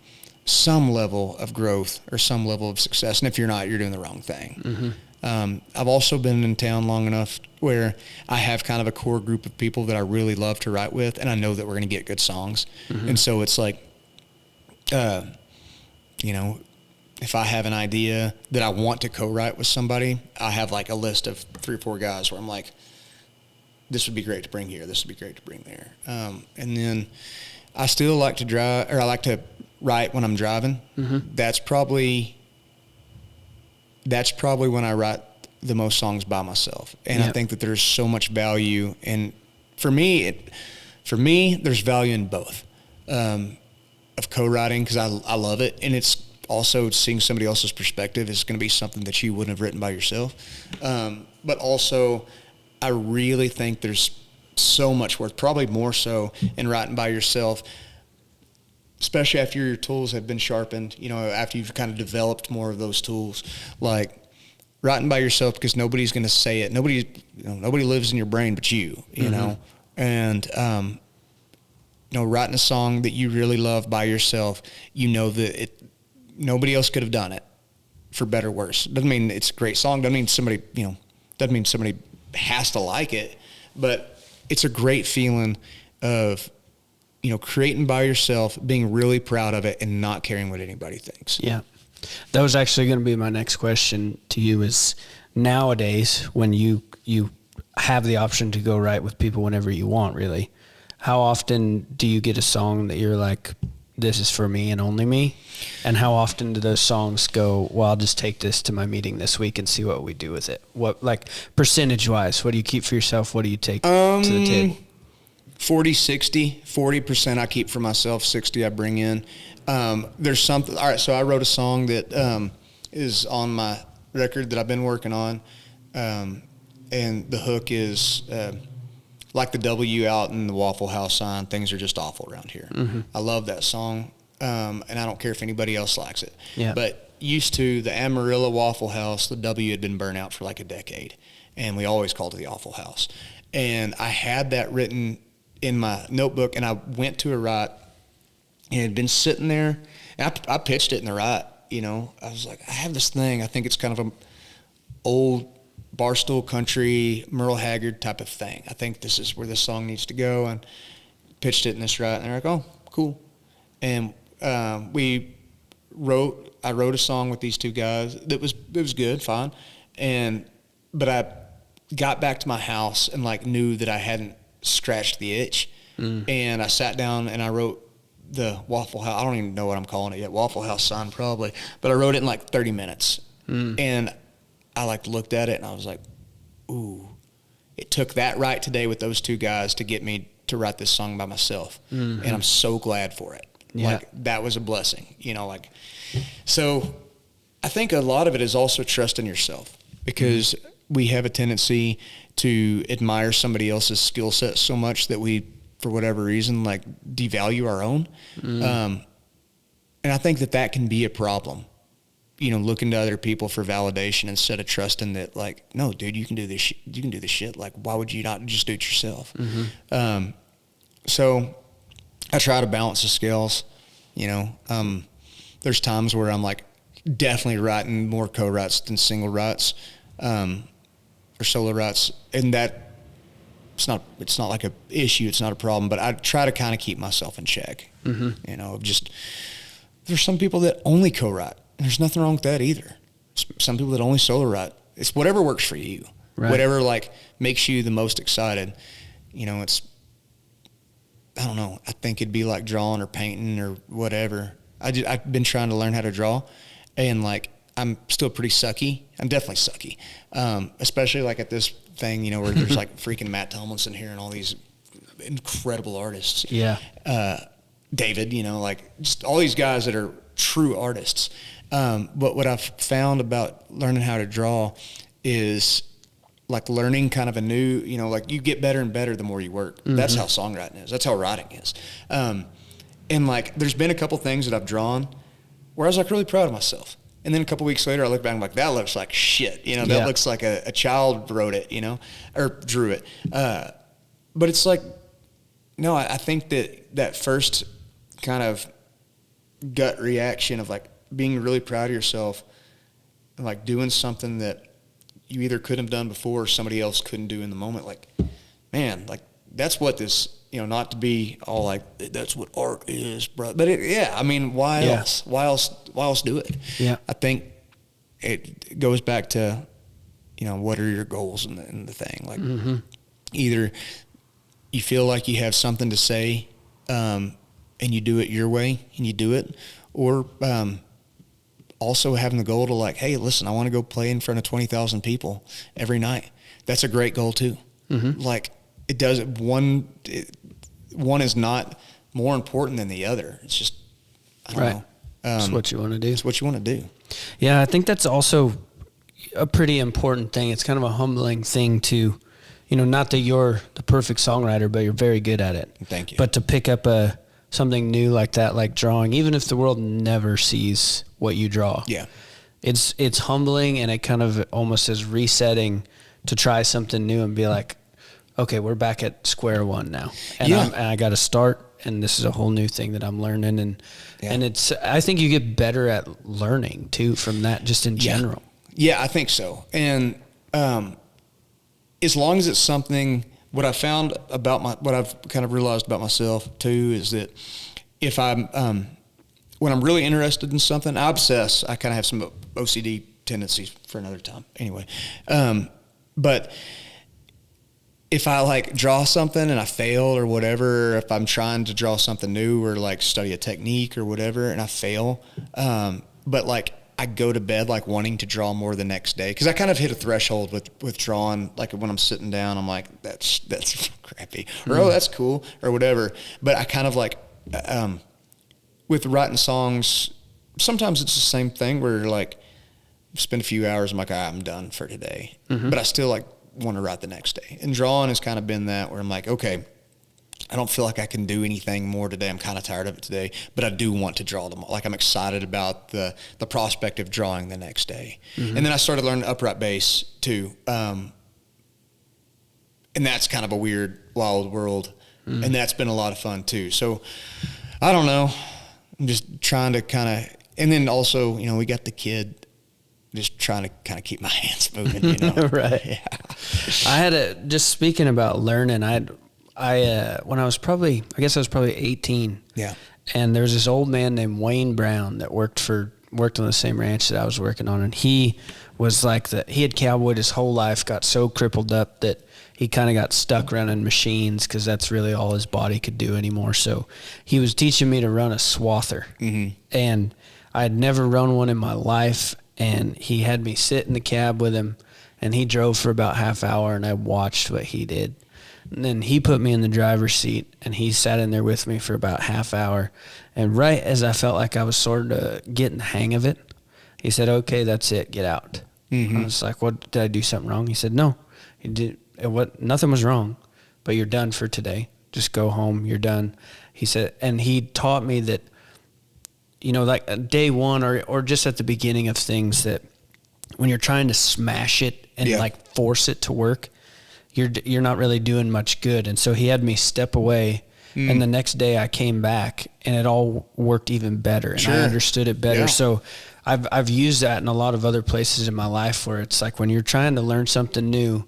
level of growth or some level of success. And if you're not, you're doing the wrong thing. I've also been in town long enough where I have kind of a core group of people that I really love to write with, and I know that we're going to get good songs. And so it's like, you know, if I have an idea that I want to co-write with somebody, I have like a list of 3 or 4 guys where I'm like, this would be great to bring here. This would be great to bring there. And then I still like to drive, or I like to write when I'm driving. That's probably when I write the most songs by myself. And I think that there's so much value. And for me, there's value in both, of co-writing, because I love it. And it's also seeing somebody else's perspective is going to be something that you wouldn't have written by yourself. But also, I really think there's so much worth, probably more so, in writing by yourself, especially after your tools have been sharpened, you know, after you've kind of developed more of those tools. Like, writing by yourself, because nobody's going to say it. Nobody lives in your brain but you know. And, you know, writing a song that you really love by yourself, you know that nobody else could have done it, for better or worse. Doesn't mean it's a great song. Doesn't mean somebody has to like it, but it's a great feeling of, you know, creating by yourself, being really proud of it, and not caring what anybody thinks. Yeah. That was actually going to be my next question to you, is nowadays when you have the option to go write with people whenever you want, really, how often do you get a song that you're like, this is for me and only me? And how often do those songs go, well, I'll just take this to my meeting this week and see what we do with it? What, like, percentage-wise, what do you keep for yourself? What do you take to the table? 40-60. 40% I keep for myself, 60 I bring in. There's something. All right, so I wrote a song that is on my record that I've been working on, and the hook is like the W out in the Waffle House sign, things are just awful around here. I love that song, and I don't care if anybody else likes it. Yeah. But used to, the Amarillo Waffle House, the W had been burnt out for like a decade, and we always called it the Awful House. And I had that written in my notebook, and I went to a write, and it had been sitting there, and I pitched it in the write, you know. I was like, I have this thing, I think it's kind of an old Barstool Country, Merle Haggard type of thing. I think this is where this song needs to go, and pitched it in this write, and they're like, oh, cool. And I wrote a song with these 2 guys that was good, fine. But I got back to my house and like knew that I hadn't scratched the itch. And I sat down and I wrote the Waffle House. I don't even know what I'm calling it yet. Waffle House sign probably, but I wrote it in like 30 minutes. And I like looked at it and I was like, ooh, it took that right today with those 2 guys to get me to write this song by myself. And I'm so glad for it. Yeah. Like, that was a blessing, you know, like, so I think a lot of it is also trust in yourself, because we have a tendency to admire somebody else's skill set so much that we, for whatever reason, like, devalue our own. And I think that can be a problem, you know, looking to other people for validation instead of trusting that, like, no, dude, you can do this. You can do this shit. Like, why would you not just do it yourself? So I try to balance the scales, you know. There's times where I'm like definitely writing more co-writes than single writes, or solo writes, and that it's not like a issue. It's not a problem, but I try to kind of keep myself in check. You know, just, there's some people that only co-write, and there's nothing wrong with that either. Some people that only solo write. It's whatever works for you, right. Whatever like makes you the most excited. You know, I don't know. I think it'd be like drawing or painting or whatever. I've been trying to learn how to draw, and like, I'm still pretty sucky. I'm definitely sucky. Especially like at this thing, you know, where there's like freaking Matt Tomlinson here and all these incredible artists. Yeah. David, you know, like just all these guys that are true artists. But what I've found about learning how to draw is like learning kind of a new, you know, like you get better and better the more you work. That's how songwriting is. That's how writing is. And like, there's been a couple things that I've drawn where I was like really proud of myself. And then a couple weeks later, I look back and I'm like, that looks like shit. You know, that looks like a child wrote it, you know, or drew it. But it's like, no, I think that first kind of gut reaction of like being really proud of yourself and like doing something that you either couldn't have done before or somebody else couldn't do in the moment. Like, man, like that's what this, you know, not to be all like, that's what art is, bro. But I mean, why else? Why else do it? Yeah. I think it goes back to, you know, what are your goals in the thing? Like either you feel like you have something to say, and you do it your way and you do it, or, also having the goal to like, hey, listen, I want to go play in front of 20,000 people every night. That's a great goal too. Like it does one is not more important than the other. It's just, I don't know. It's what you want to do. It's what you want to do. Yeah. I think that's also a pretty important thing. It's kind of a humbling thing to, you know, not that you're the perfect songwriter, but you're very good at it. Thank you. But to pick up something new like that, like drawing, even if the world never sees what you draw. Yeah. It's humbling, and it kind of almost is resetting to try something new and be like, okay, we're back at square one now. And I got to start, and this is a whole new thing that I'm learning. And it's, I think you get better at learning too from that, just in general. Yeah, I think so. And as long as it's something, what I found about what I've kind of realized about myself too is that if I'm, when I'm really interested in something, I obsess. I kind of have some OCD tendencies for another time. Anyway, but if I like draw something and I fail or whatever, if I'm trying to draw something new or like study a technique or whatever and I fail, but like I go to bed like wanting to draw more the next day, because I kind of hit a threshold with drawing. Like when I'm sitting down, I'm like, that's crappy, or oh, that's cool, or whatever. But I kind of like with writing songs, sometimes it's the same thing where like spend a few hours, I'm like, I'm done for today, but I still like want to write the next day. And drawing has kind of been that, where I'm like, okay, I don't feel like I can do anything more today. I'm kind of tired of it today, but I do want to draw them. Like I'm excited about the prospect of drawing the next day. And then I started learning upright bass too. And that's kind of a weird, wild world. And that's been a lot of fun too. So I don't know. I'm just trying to kind of, and then also, you know, we got the kid, just trying to kind of keep my hands moving, you know? Right. Yeah. I had just speaking about learning, when I was probably 18. Yeah. And there was this old man named Wayne Brown that worked on the same ranch that I was working on. And he was like he had cowboyed his whole life, got so crippled up that he kind of got stuck running machines, because that's really all his body could do anymore. So he was teaching me to run a swather. And I had never run one in my life. And he had me sit in the cab with him, and he drove for about half hour, and I watched what he did. And then he put me in the driver's seat, and he sat in there with me for about half hour. And right as I felt like I was sort of getting the hang of it, he said, okay, that's it, get out. I was like, what, did I do something wrong? He said, no, nothing was wrong, but you're done for today. Just go home, you're done. He said, and he taught me that, you know, like day one or just at the beginning of things, that when you're trying to smash it and like force it to work, you're not really doing much good. And so he had me step away, and the next day I came back and it all worked even better, and I understood it better. So I've used that in a lot of other places in my life, where it's like when you're trying to learn something new,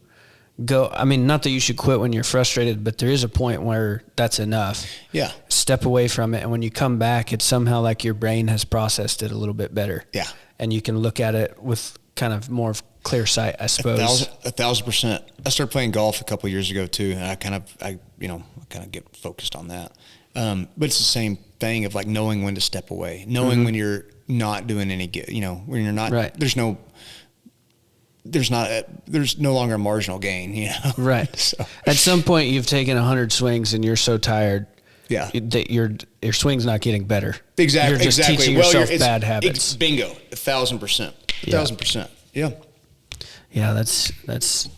not that you should quit when you're frustrated, but there is a point where that's enough. Yeah. Step away from it. And when you come back, it's somehow like your brain has processed it a little bit better. Yeah. And you can look at it with kind of more of clear sight, I suppose. 1,000%. I started playing golf a couple of years ago too, and I kind of get focused on that. But it's the same thing of like knowing when to step away, knowing when you're not doing any good, you know, when you're not, there's no longer a marginal gain, you know? Right. So. At some point you've taken 100 swings and you're so tired that your swing's not getting better. Exactly. You're just teaching yourself bad habits. Bingo. 1,000%. 1,000%. Yeah. Yeah. It's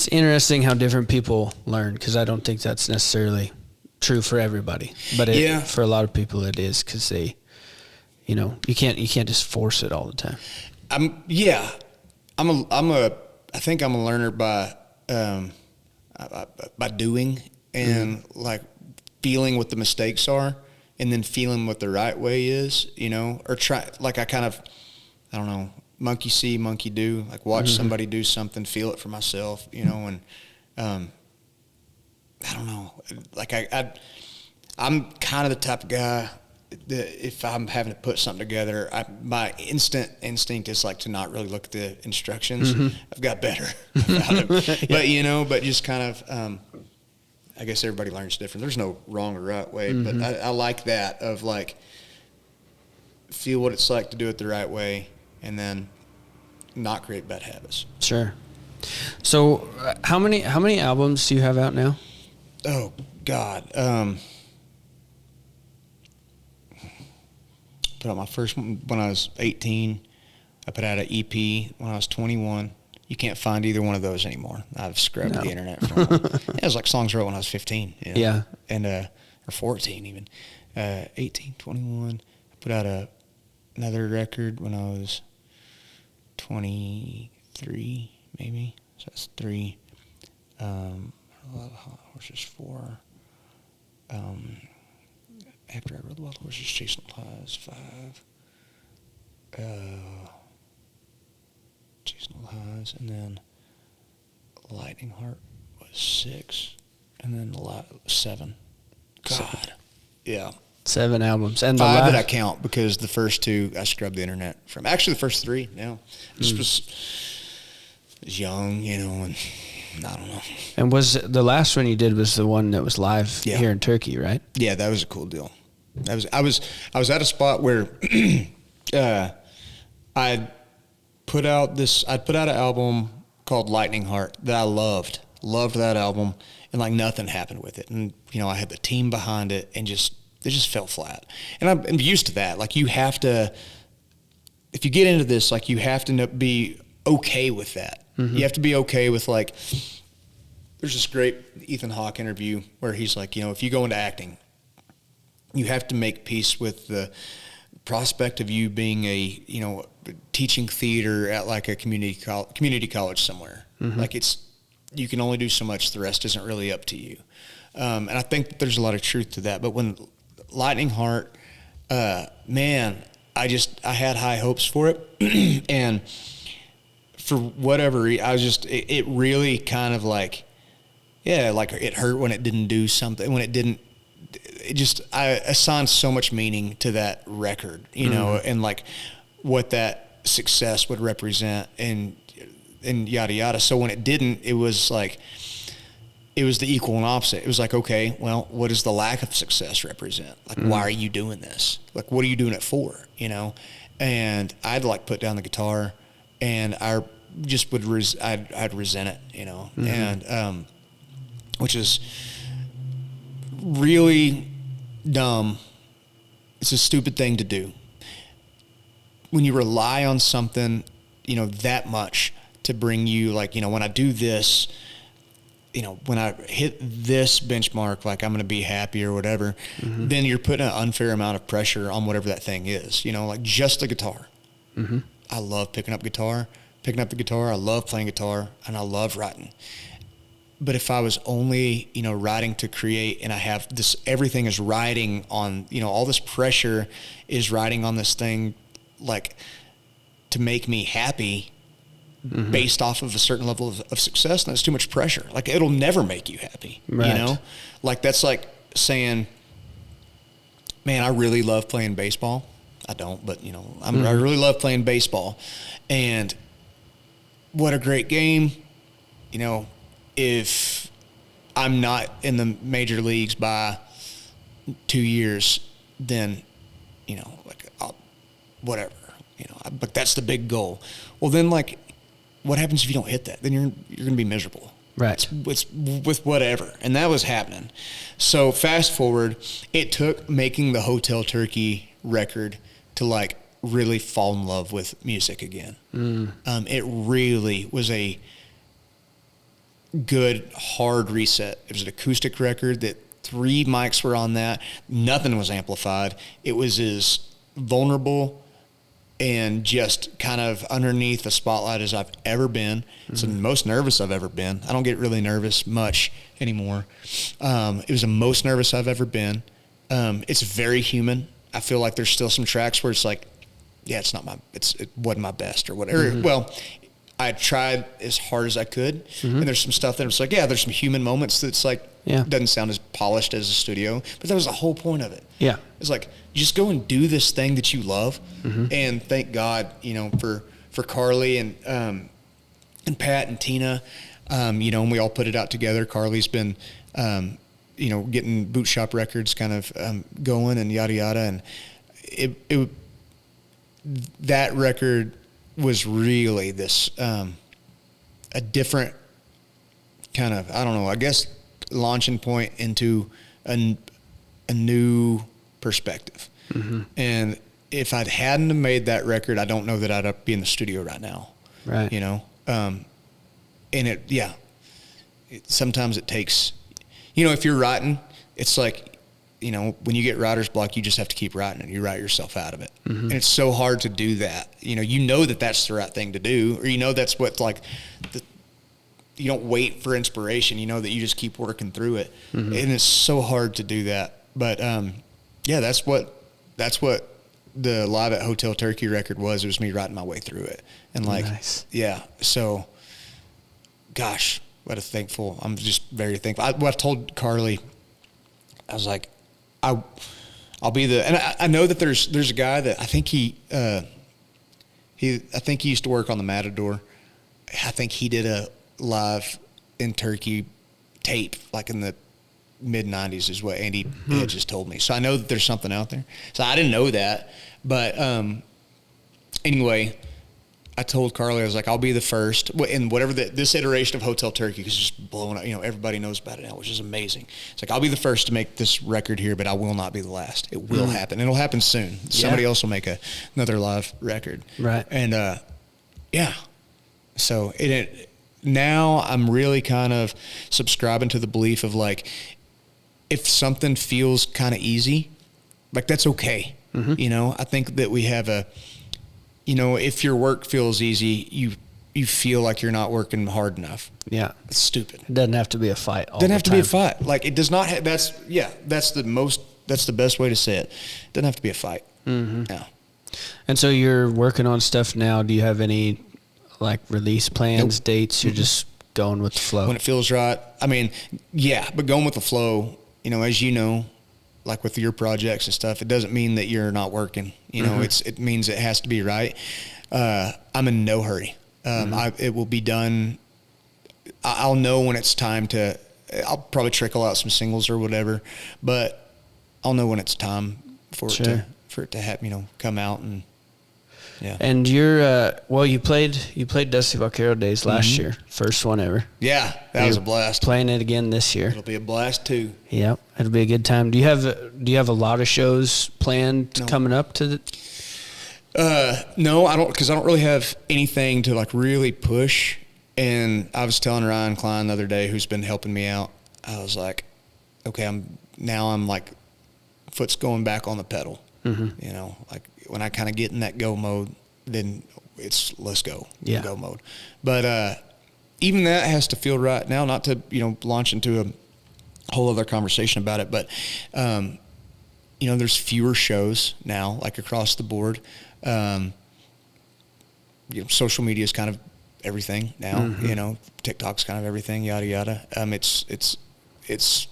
interesting how different people learn, because I don't think that's necessarily true for everybody, but for a lot of people it is, because You know, you can't just force it all the time. I think I'm a learner by doing and like feeling what the mistakes are and then feeling what the right way is, you know, or try, like I don't know, monkey see, monkey do, like watch somebody do something, feel it for myself, you know, and, I don't know, like I'm kind of the type of guy that if I'm having to put something together, my instinct is like to not really look at the instructions. I've got better about it, but just kind of, I guess everybody learns different. There's no wrong or right way, but I like that of like, feel what it's like to do it the right way and then not create bad habits. Sure. So how many albums do you have out now? Oh God. Put out my first one when I was 18. I put out an EP when I was 21. You can't find either one of those anymore. I've scrubbed the internet from them. It was like songs wrote when I was 15. You know? Yeah. And, or 14 even. 18, 21. I put out another record when I was 23, maybe. So that's 3. Horses 4. After I rode the Wild Horses, Chasing Lies 5. Chasing Lies, and then Lightning Heart was 6, and then 7. God, yeah. 7 albums, and 5 that I count because the first 2 I scrubbed the internet from. Actually, the first 3. Yeah, just was young, you know, and I don't know. And was the last one you did was the one that was live here in Turkey, right? Yeah, that was a cool deal. I was at a spot where I'd put out an album called Lightning Heart that I loved that album, and like nothing happened with it. And you know, I had the team behind it, and it just fell flat. And I'm used to that. Like, you have to, if you get into this, like, you have to be okay with that. You have to be okay with, like, there's this great Ethan Hawke interview where he's like, you know, if you go into acting, you have to make peace with the prospect of you being teaching theater at like a community college somewhere. Like, you can only do so much. The rest isn't really up to you. And I think that there's a lot of truth to that. But when Lightning Heart, man, I had high hopes for it. And for whatever reason, it really kind of like, yeah, like it hurt when it didn't do something, I assigned so much meaning to that record, you know, and like what that success would represent and yada, yada. So when it didn't, it was like, it was the equal and opposite. It was like, okay, well, what does the lack of success represent? Like, why are you doing this? Like, what are you doing it for? You know? And I'd like put down the guitar, and I just would, I'd resent it, you know? And, which is really dumb. It's a stupid thing to do. When you rely on something, you know, that much to bring you, like, you know, when I do this, you know, when I hit this benchmark, like, I'm going to be happy or whatever, then you're putting an unfair amount of pressure on whatever that thing is, you know, like just the guitar. I love picking up the guitar. I love playing guitar, and I love writing. But if I was only, you know, writing to create, and I have this, everything is riding on, you know, all this pressure is riding on this thing, like, to make me happy based off of a certain level of success, and that's too much pressure. Like, it'll never make you happy, you know? Like, that's like saying, man, I really love playing baseball. I don't, but, you know, I really love playing baseball. And what a great game, you know, if I'm not in the major leagues by 2 years, then, you know, like, whatever, you know, but that's the big goal. Well, then, like, what happens if you don't hit that? Then you're going to be miserable. Right. It's with whatever. And that was happening. So fast forward, it took making the Hotel Turkey record to, like, really fall in love with music again. It really was a good, hard reset. It was an acoustic record that 3 mics were on that. Nothing was amplified. It was as vulnerable and just kind of underneath the spotlight as I've ever been. It's the most nervous I've ever been. I don't get really nervous much anymore. It was the most nervous I've ever been. It's very human. I feel like there's still some tracks where it's like, yeah, it wasn't my best or whatever. Well, I tried as hard as I could, and there's some stuff that it's like, yeah, there's some human moments that's like, doesn't sound as polished as a studio, but that was the whole point of it. Yeah. It's like, just go and do this thing that you love, and thank God, for Carly and Pat and Tina, and we all put it out together. Carly's been, getting boot shop records kind of going and yada yada, and it that record was really this a different kind of, I don't know, I guess launching point into a new perspective. And if I hadn't made that record, I don't know that I'd be in the studio right now. Right. And sometimes it takes, if you're writing, it's like, when you get writer's block, you just have to keep writing and you write yourself out of it. And it's so hard to do that. That that's the right thing to do, or that's what you don't wait for inspiration, that you just keep working through it. And it's so hard to do that. But, that's what the Live at Hotel Turkey record was. It was me writing my way through it. And nice. So gosh, I'm just very thankful. I told Carly, I was like, I'll be and I know that there's a guy that I think he used to work on the Matador. I think he did a live in Turkey tape like in the mid-90s is what Andy Hedges told me. So I know that there's something out there. So I didn't know that. But anyway, I told Carly, I was like, I'll be the first in whatever this iteration of Hotel Turkey, because it's just blowing up. Everybody knows about it now, which is amazing. It's like, I'll be the first to make this record here, but I will not be the last. It will happen. It'll happen soon. Somebody else will make another live record. Right. And so now I'm really kind of subscribing to the belief of like, if something feels kind of easy, like that's okay. I think that we have if your work feels easy, you feel like you're not working hard enough. Yeah. It's stupid. It doesn't have to be a fight all the time. Doesn't have to be a fight. Like it does not that's the best way to say it. It doesn't have to be a fight. Yeah. And so you're working on stuff now. Do you have any like release plans, dates? You're just going with the flow? When it feels right. I mean, yeah, but going with the flow, as like with your projects and stuff, it doesn't mean that you're not working. It means it has to be right. I'm in no hurry. It will be done. I'll know when it's time to. I'll probably trickle out some singles or whatever, but I'll know when it's time for it to have come out and. Yeah. And you're you played Dusty Vaquero Days last year, first one ever. Yeah, that was a blast. Playing it again this year. It'll be a blast too. Yep, it'll be a good time. Do you have a lot of shows planned coming up to the? No, I don't, because I don't really have anything to like really push. And I was telling Ryan Klein the other day, who's been helping me out, I was like, okay, I'm like, foot's going back on the pedal. Like when I kind of get in that go mode, then it's let's go, go mode. But even that has to feel right now, not to, launch into a whole other conversation about it. But, there's fewer shows now, like across the board. Social media is kind of everything now, TikTok's kind of everything, yada, yada. It's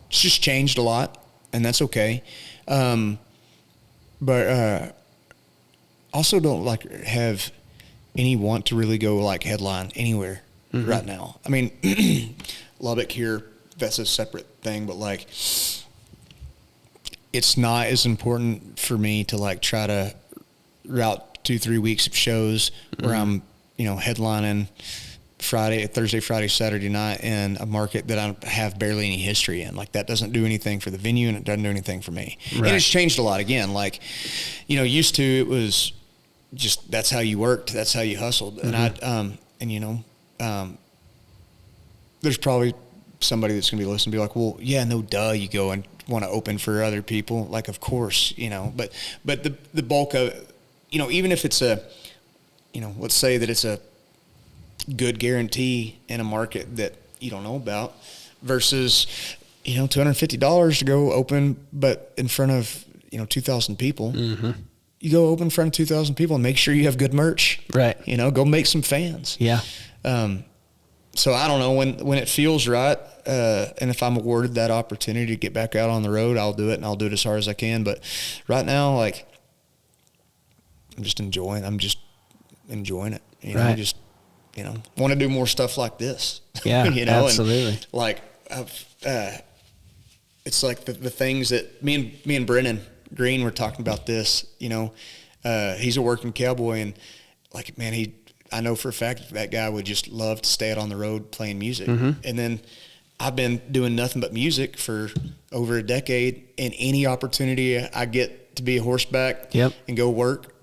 just changed a lot, and that's okay. But also don't like have any want to really go like headline anywhere right now. I mean, Lubbock here, that's a separate thing, but like it's not as important for me to like try to route 2-3 weeks of shows where I'm, headlining Thursday, Friday, Saturday night in a market that I have barely any history in. Like that doesn't do anything for the venue and it doesn't do anything for me. Right. And it's changed a lot again. Like, used to it was just, that's how you worked. That's how you hustled. And there's probably somebody that's going to be listening be like, well, yeah, no, duh, you go and want to open for other people. Like, of course, you know, but the bulk of, you know, even if it's a, you know, let's say that it's a good guarantee in a market that you don't know about versus, you know, $250 to go open, but in front of, you know, 2,000 people, you go open in front of 2,000 people and make sure you have good merch. Right. You know, go make some fans. Yeah. So I don't know when it feels right. And if I'm awarded that opportunity to get back out on the road, I'll do it, and I'll do it as hard as I can. But right now, like, I'm just enjoying it. You know, just, you know, want to do more stuff like this. Yeah, you know, absolutely. And like, it's like the things that me and Brennan Green were talking about this, you know, he's a working cowboy, and like, man, I know for a fact that guy would just love to stay out on the road playing music. And then I've been doing nothing but music for over a decade, and any opportunity I get to be a horseback and go work,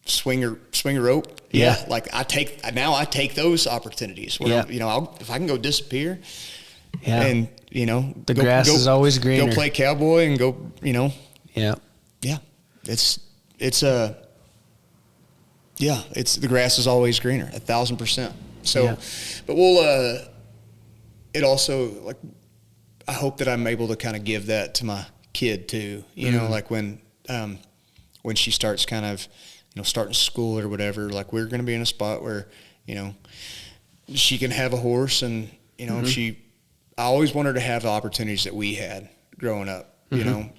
swing a rope. Yeah. Like I take those opportunities where, you know, if I can go disappear and, you know, the grass is always greener. Go play cowboy and go, you know. Yeah. Yeah. It's the grass is always greener, 1,000%. So, but we'll, it also, like, I hope that I'm able to kind of give that to my kid too, you know, like when she starts kind of, you know, starting school or whatever, like we're going to be in a spot where, you know, she can have a horse, and, you know, I always wanted to have the opportunities that we had growing up, you know.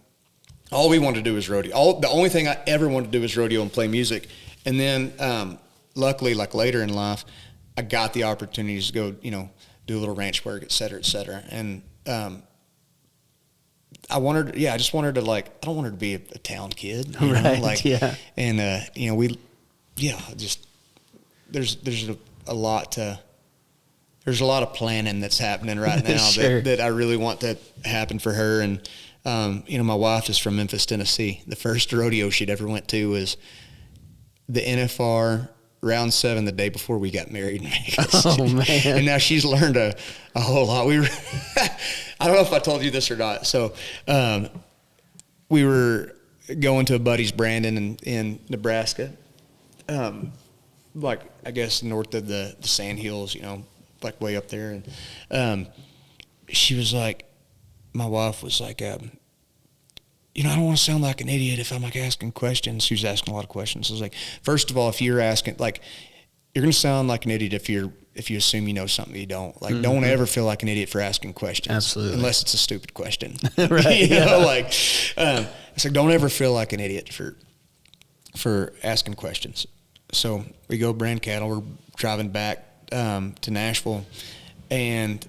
All we wanted to do was rodeo. The only thing I ever wanted to do was rodeo and play music. And then, luckily, like later in life, I got the opportunities to go, you know, do a little ranch work, et cetera, et cetera. And, I just wanted to, like, I don't want her to be a town kid, you know? Like, and, you know, there's a lot of planning that's happening right now that I really want to happen for her. And, you know, my wife is from Memphis, Tennessee. The first rodeo she'd ever went to was the NFR round 7 the day before we got married in Vegas. Oh, man. And now she's learned a whole lot. I don't know if I told you this or not. So, we were going to a buddy's Brandon in Nebraska. Like, I guess north of the Sand Hills, you know, like way up there. And, she was like, my wife was like, you know, I don't want to sound like an idiot if I'm like asking questions. She was asking a lot of questions. I was like, first of all, if you're asking, like, you're going to sound like an idiot if you assume you know something you don't. Like, don't ever feel like an idiot for asking questions. Absolutely. Unless it's a stupid question. Right. You know, like, it's like, don't ever feel like an idiot for asking questions. So we go brand cattle. We're driving back to Nashville, and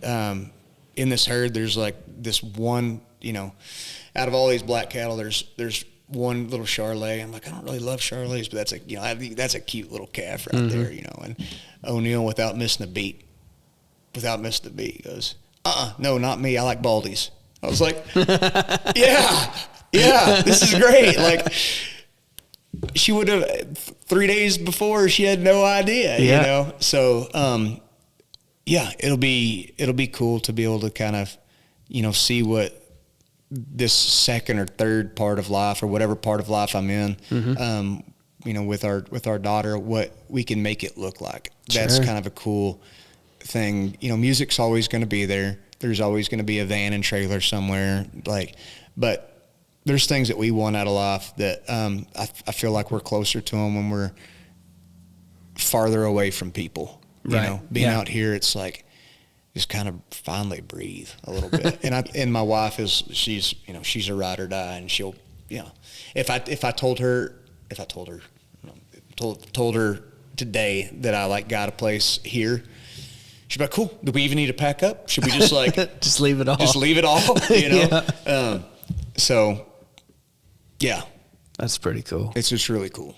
in this herd, there's like this one, you know, out of all these black cattle, there's one little Charolais. I'm like, I don't really love Charolais, but that's a cute little calf right there, you know. And O'Neill, without missing a beat, goes, no, not me. I like baldies. I was like, yeah, this is great. Like, she would have 3 days before, she had no idea, you know. So, it'll be cool to be able to kind of, you know, see what this second or third part of life, or whatever part of life I'm in, you know, with our daughter, what we can make it look like. That's kind of a cool thing. You know, music's always going to be there. There's always going to be a van and trailer somewhere, like, but there's things that we want out of life that I feel like we're closer to them when we're farther away from people. You know, being out here, it's like, just kind of finally breathe a little bit. And my wife she's a ride or die, and she'll, you know, if I told her today that I like got a place here, she'd be like, cool. Do we even need to pack up? Should we just like just leave it all? Just leave it all, you know? So yeah, that's pretty cool. It's just really cool.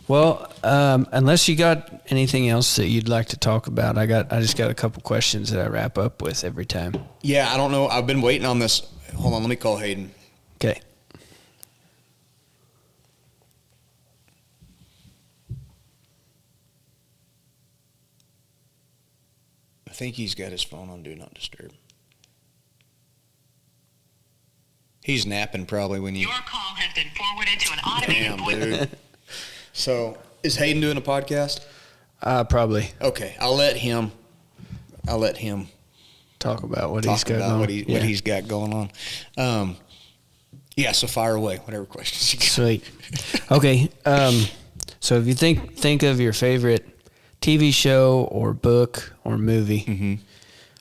Well, unless you got anything else that you'd like to talk about, I just got a couple questions that I wrap up with every time. Yeah, I don't know. I've been waiting on this. Hold on, let me call Hayden. Okay. I think he's got his phone on Do Not Disturb. He's napping probably when you. Your call has been forwarded to an automated voice. Dude. So, is Hayden doing a podcast? Probably. Okay, I'll let him talk about what he's got going. What he's got going on. Yeah, so fire away, whatever questions you got. Sweet. Okay. So if you think of your favorite TV show or book or movie,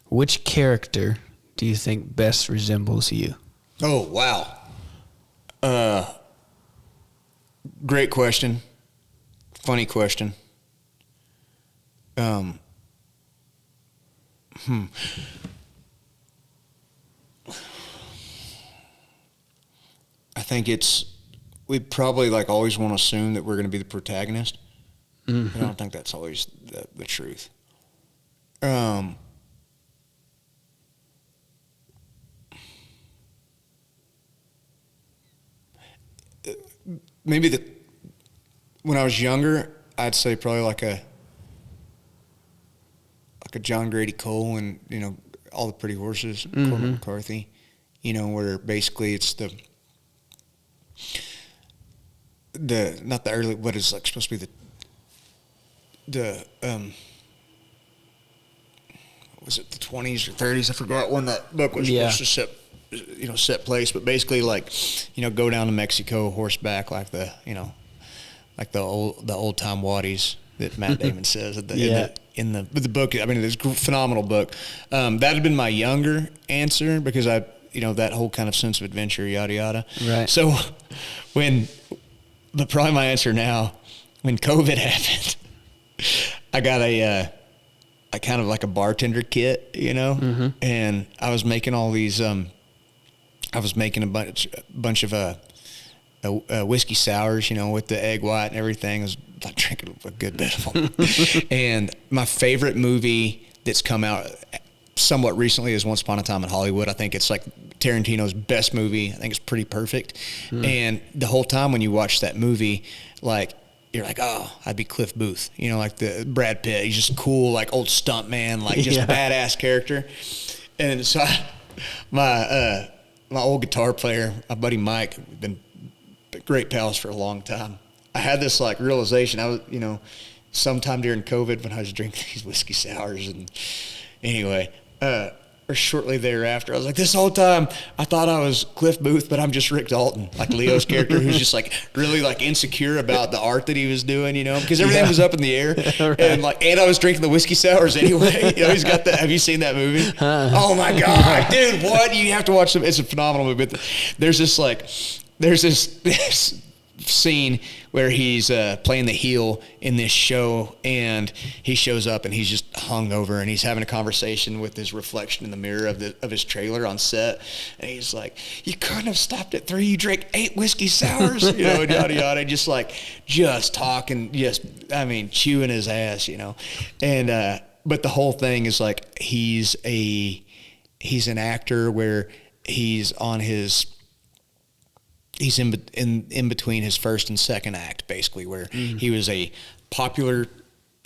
which character do you think best resembles you? Oh, wow. Great question. Funny question. I think we probably like always want to assume that we're going to be the protagonist. But I don't think that's always the truth. Maybe when I was younger, I'd say probably like a John Grady Cole and, you know, All the Pretty Horses, Cormac McCarthy, you know, where basically it's not the early, what is like supposed to be was it the 20s or 30s? I forgot when that book was supposed to set place, but basically like, you know, go down to Mexico horseback like the old time waddies that Matt Damon says in the book. I mean, it's a phenomenal book. That had been my younger answer because that whole kind of sense of adventure, yada yada. Right. So probably my answer now, when COVID happened, I got a kind of like a bartender kit, you know, and I was making all these. I was making a bunch of whiskey sours, you know, with the egg white and everything. I was like drinking a good bit of them. And my favorite movie that's come out somewhat recently is Once Upon a Time in Hollywood. I think it's like Tarantino's best movie. I think it's pretty perfect. And the whole time when you watch that movie, like, you're like, oh, I'd be Cliff Booth. You know, like the Brad Pitt. He's just cool, like old stunt man, like just badass character. And so my old guitar player, my buddy Mike, we've been great pals for a long time. I had this like realization. I was, you know, sometime during COVID when I was drinking these whiskey sours, and anyway, or shortly thereafter, I was like, this whole time I thought I was Cliff Booth, but I'm just Rick Dalton, like Leo's character, who's just like really like insecure about the art that he was doing, you know, because everything was up in the air, right. and I was drinking the whiskey sours anyway. You know, he's got that. Have you seen that movie? Oh my god, dude, what? You have to watch it. It's a phenomenal movie. But there's this scene where he's playing the heel in this show, and he shows up and he's just hungover, and he's having a conversation with his reflection in the mirror of his trailer on set, and he's like, "You couldn't have stopped at 3. You drank 8 whiskey sours," you know, and yada yada, just talking, chewing his ass, you know, and but the whole thing is like he's an actor where he's in between his first and second act, basically, where he was a popular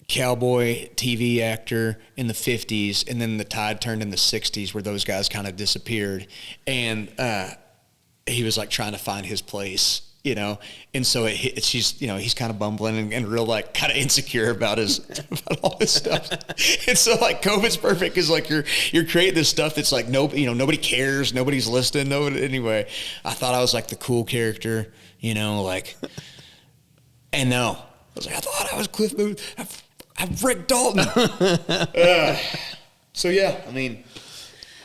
cowboy TV actor in the 50s, and then the tide turned in the 60s where those guys kind of disappeared, and he was like trying to find his place, you know, and so he's kind of bumbling and real like kind of insecure about all his stuff, and so like COVID's perfect because like you're creating this stuff that's like nobody cares, nobody's listening, anyway. I thought I was like the cool character, you know, like, and no, I was like, I thought I was Cliff Booth. I'm Rick Dalton. So yeah, I mean,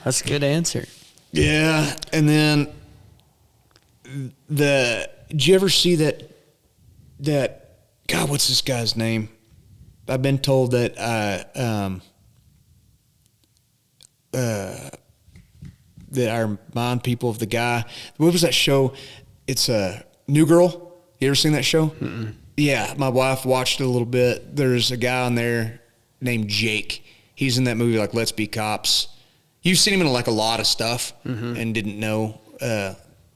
that's a good answer. Yeah, and then did you ever see that God, what's this guy's name? I've been told that that I remind people of the guy. What was that show? It's a New Girl. You ever seen that show? Mm-mm. Yeah, my wife watched it a little bit. There's a guy on there named Jake. He's in that movie like Let's Be Cops. You've seen him in like a lot of stuff and didn't know.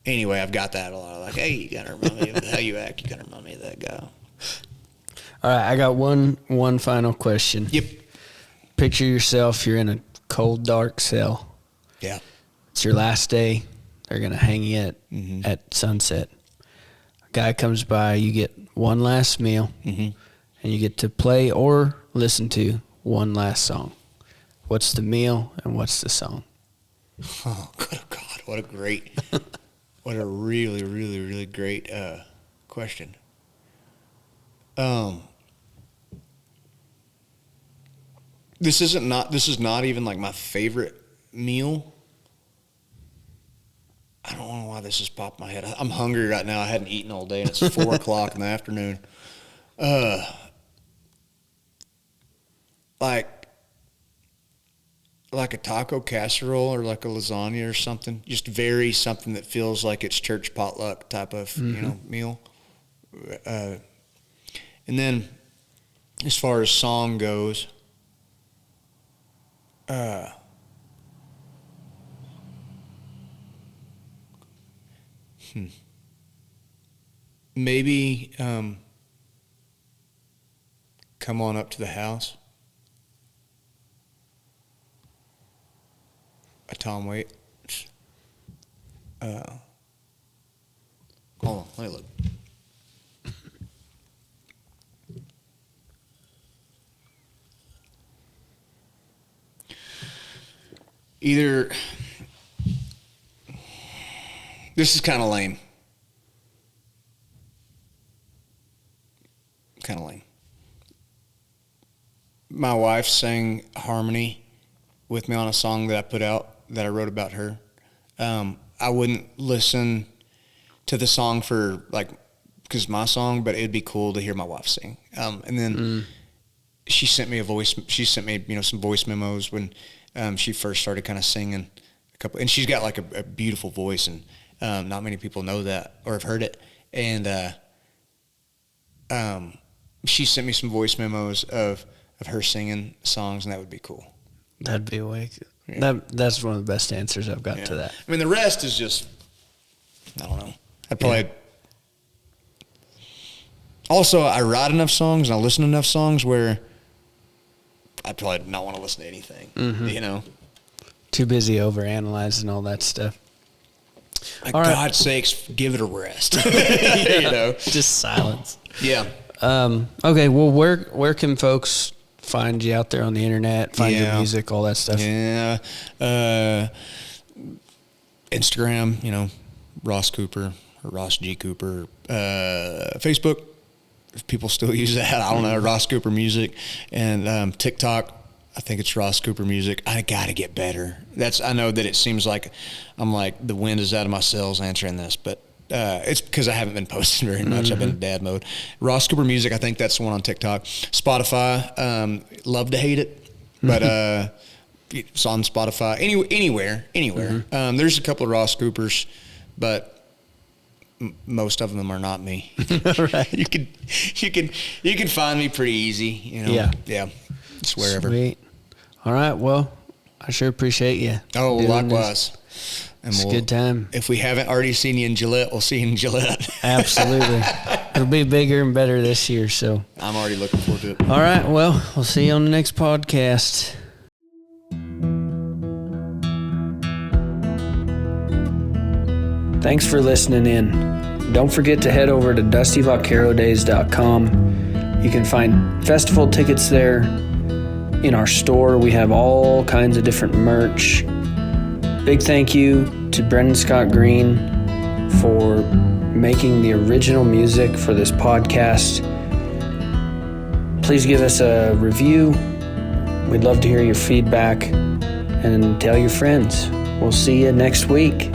Anyway, I've got that a lot. Like, hey, you gotta remind me of how you act. You gotta remind me of that guy. All right, I got one final question. Yep. Picture yourself. You're in a cold, dark cell. Yeah. It's your last day. They're going to hang you at sunset. A guy comes by, you get one last meal, and you get to play or listen to one last song. What's the meal and what's the song? Oh, good God. What a really, really, really great question. This is not even like my favorite meal. I don't know why this has popped in my head. I'm hungry right now. I hadn't eaten all day, and it's 4 o'clock in the afternoon. Like a taco casserole or like a lasagna or something. Just something that feels like it's church potluck type of meal. And then as far as song goes, maybe Come On Up to the House. A Tom Waits. Hold on, let me look. This is kind of lame. My wife sang harmony with me on a song that I put out that I wrote about her. I wouldn't listen to the song because it's my song, but it'd be cool to hear my wife sing. And then she sent me some voice memos when she first started kind of singing and she's got like a beautiful voice, and not many people know that or have heard it. And she sent me some voice memos of her singing songs, and that would be cool. That'd be way cool. Yeah. That's one of the best answers I've got to that. I mean, the rest is just, I don't know. I'd probably. Also, I write enough songs and I listen to enough songs where I'd probably not want to listen to anything, Too busy overanalyzing all that stuff. Like, God's sakes, give it a rest. Just silence. Yeah. Okay, well, where can folks find you out there on the internet, find your music, all that stuff? Yeah. Instagram, Ross Cooper or Ross G. Cooper. Facebook, if people still use that, I don't know, Ross Cooper Music. And TikTok, I think it's Ross Cooper Music. I got to get better. I know that it seems like I'm like the wind is out of my sails answering this, but it's because I haven't been posting very much. I've been in dad mode. Ross Cooper Music, I think that's the one on TikTok. Spotify, love to hate it, but it's on Spotify. Anywhere. There's a couple of Ross Coopers, but most of them are not me. Right. You can find me pretty easy. Yeah. It's wherever. Sweet. All right. Well, I sure appreciate you. Oh, likewise. And it's a good time. If we haven't already seen you in Gillette, we'll see you in Gillette. Absolutely. It'll be bigger and better this year, so. I'm already looking forward to it. All right. Well, we'll see you on the next podcast. Thanks for listening in. Don't forget to head over to dustyvaquerodays.com. You can find festival tickets there. In our store, we have all kinds of different merch. Big thank you to Brendan Scott Green for making the original music for this podcast. Please give us a review. We'd love to hear your feedback, and tell your friends. We'll see you next week.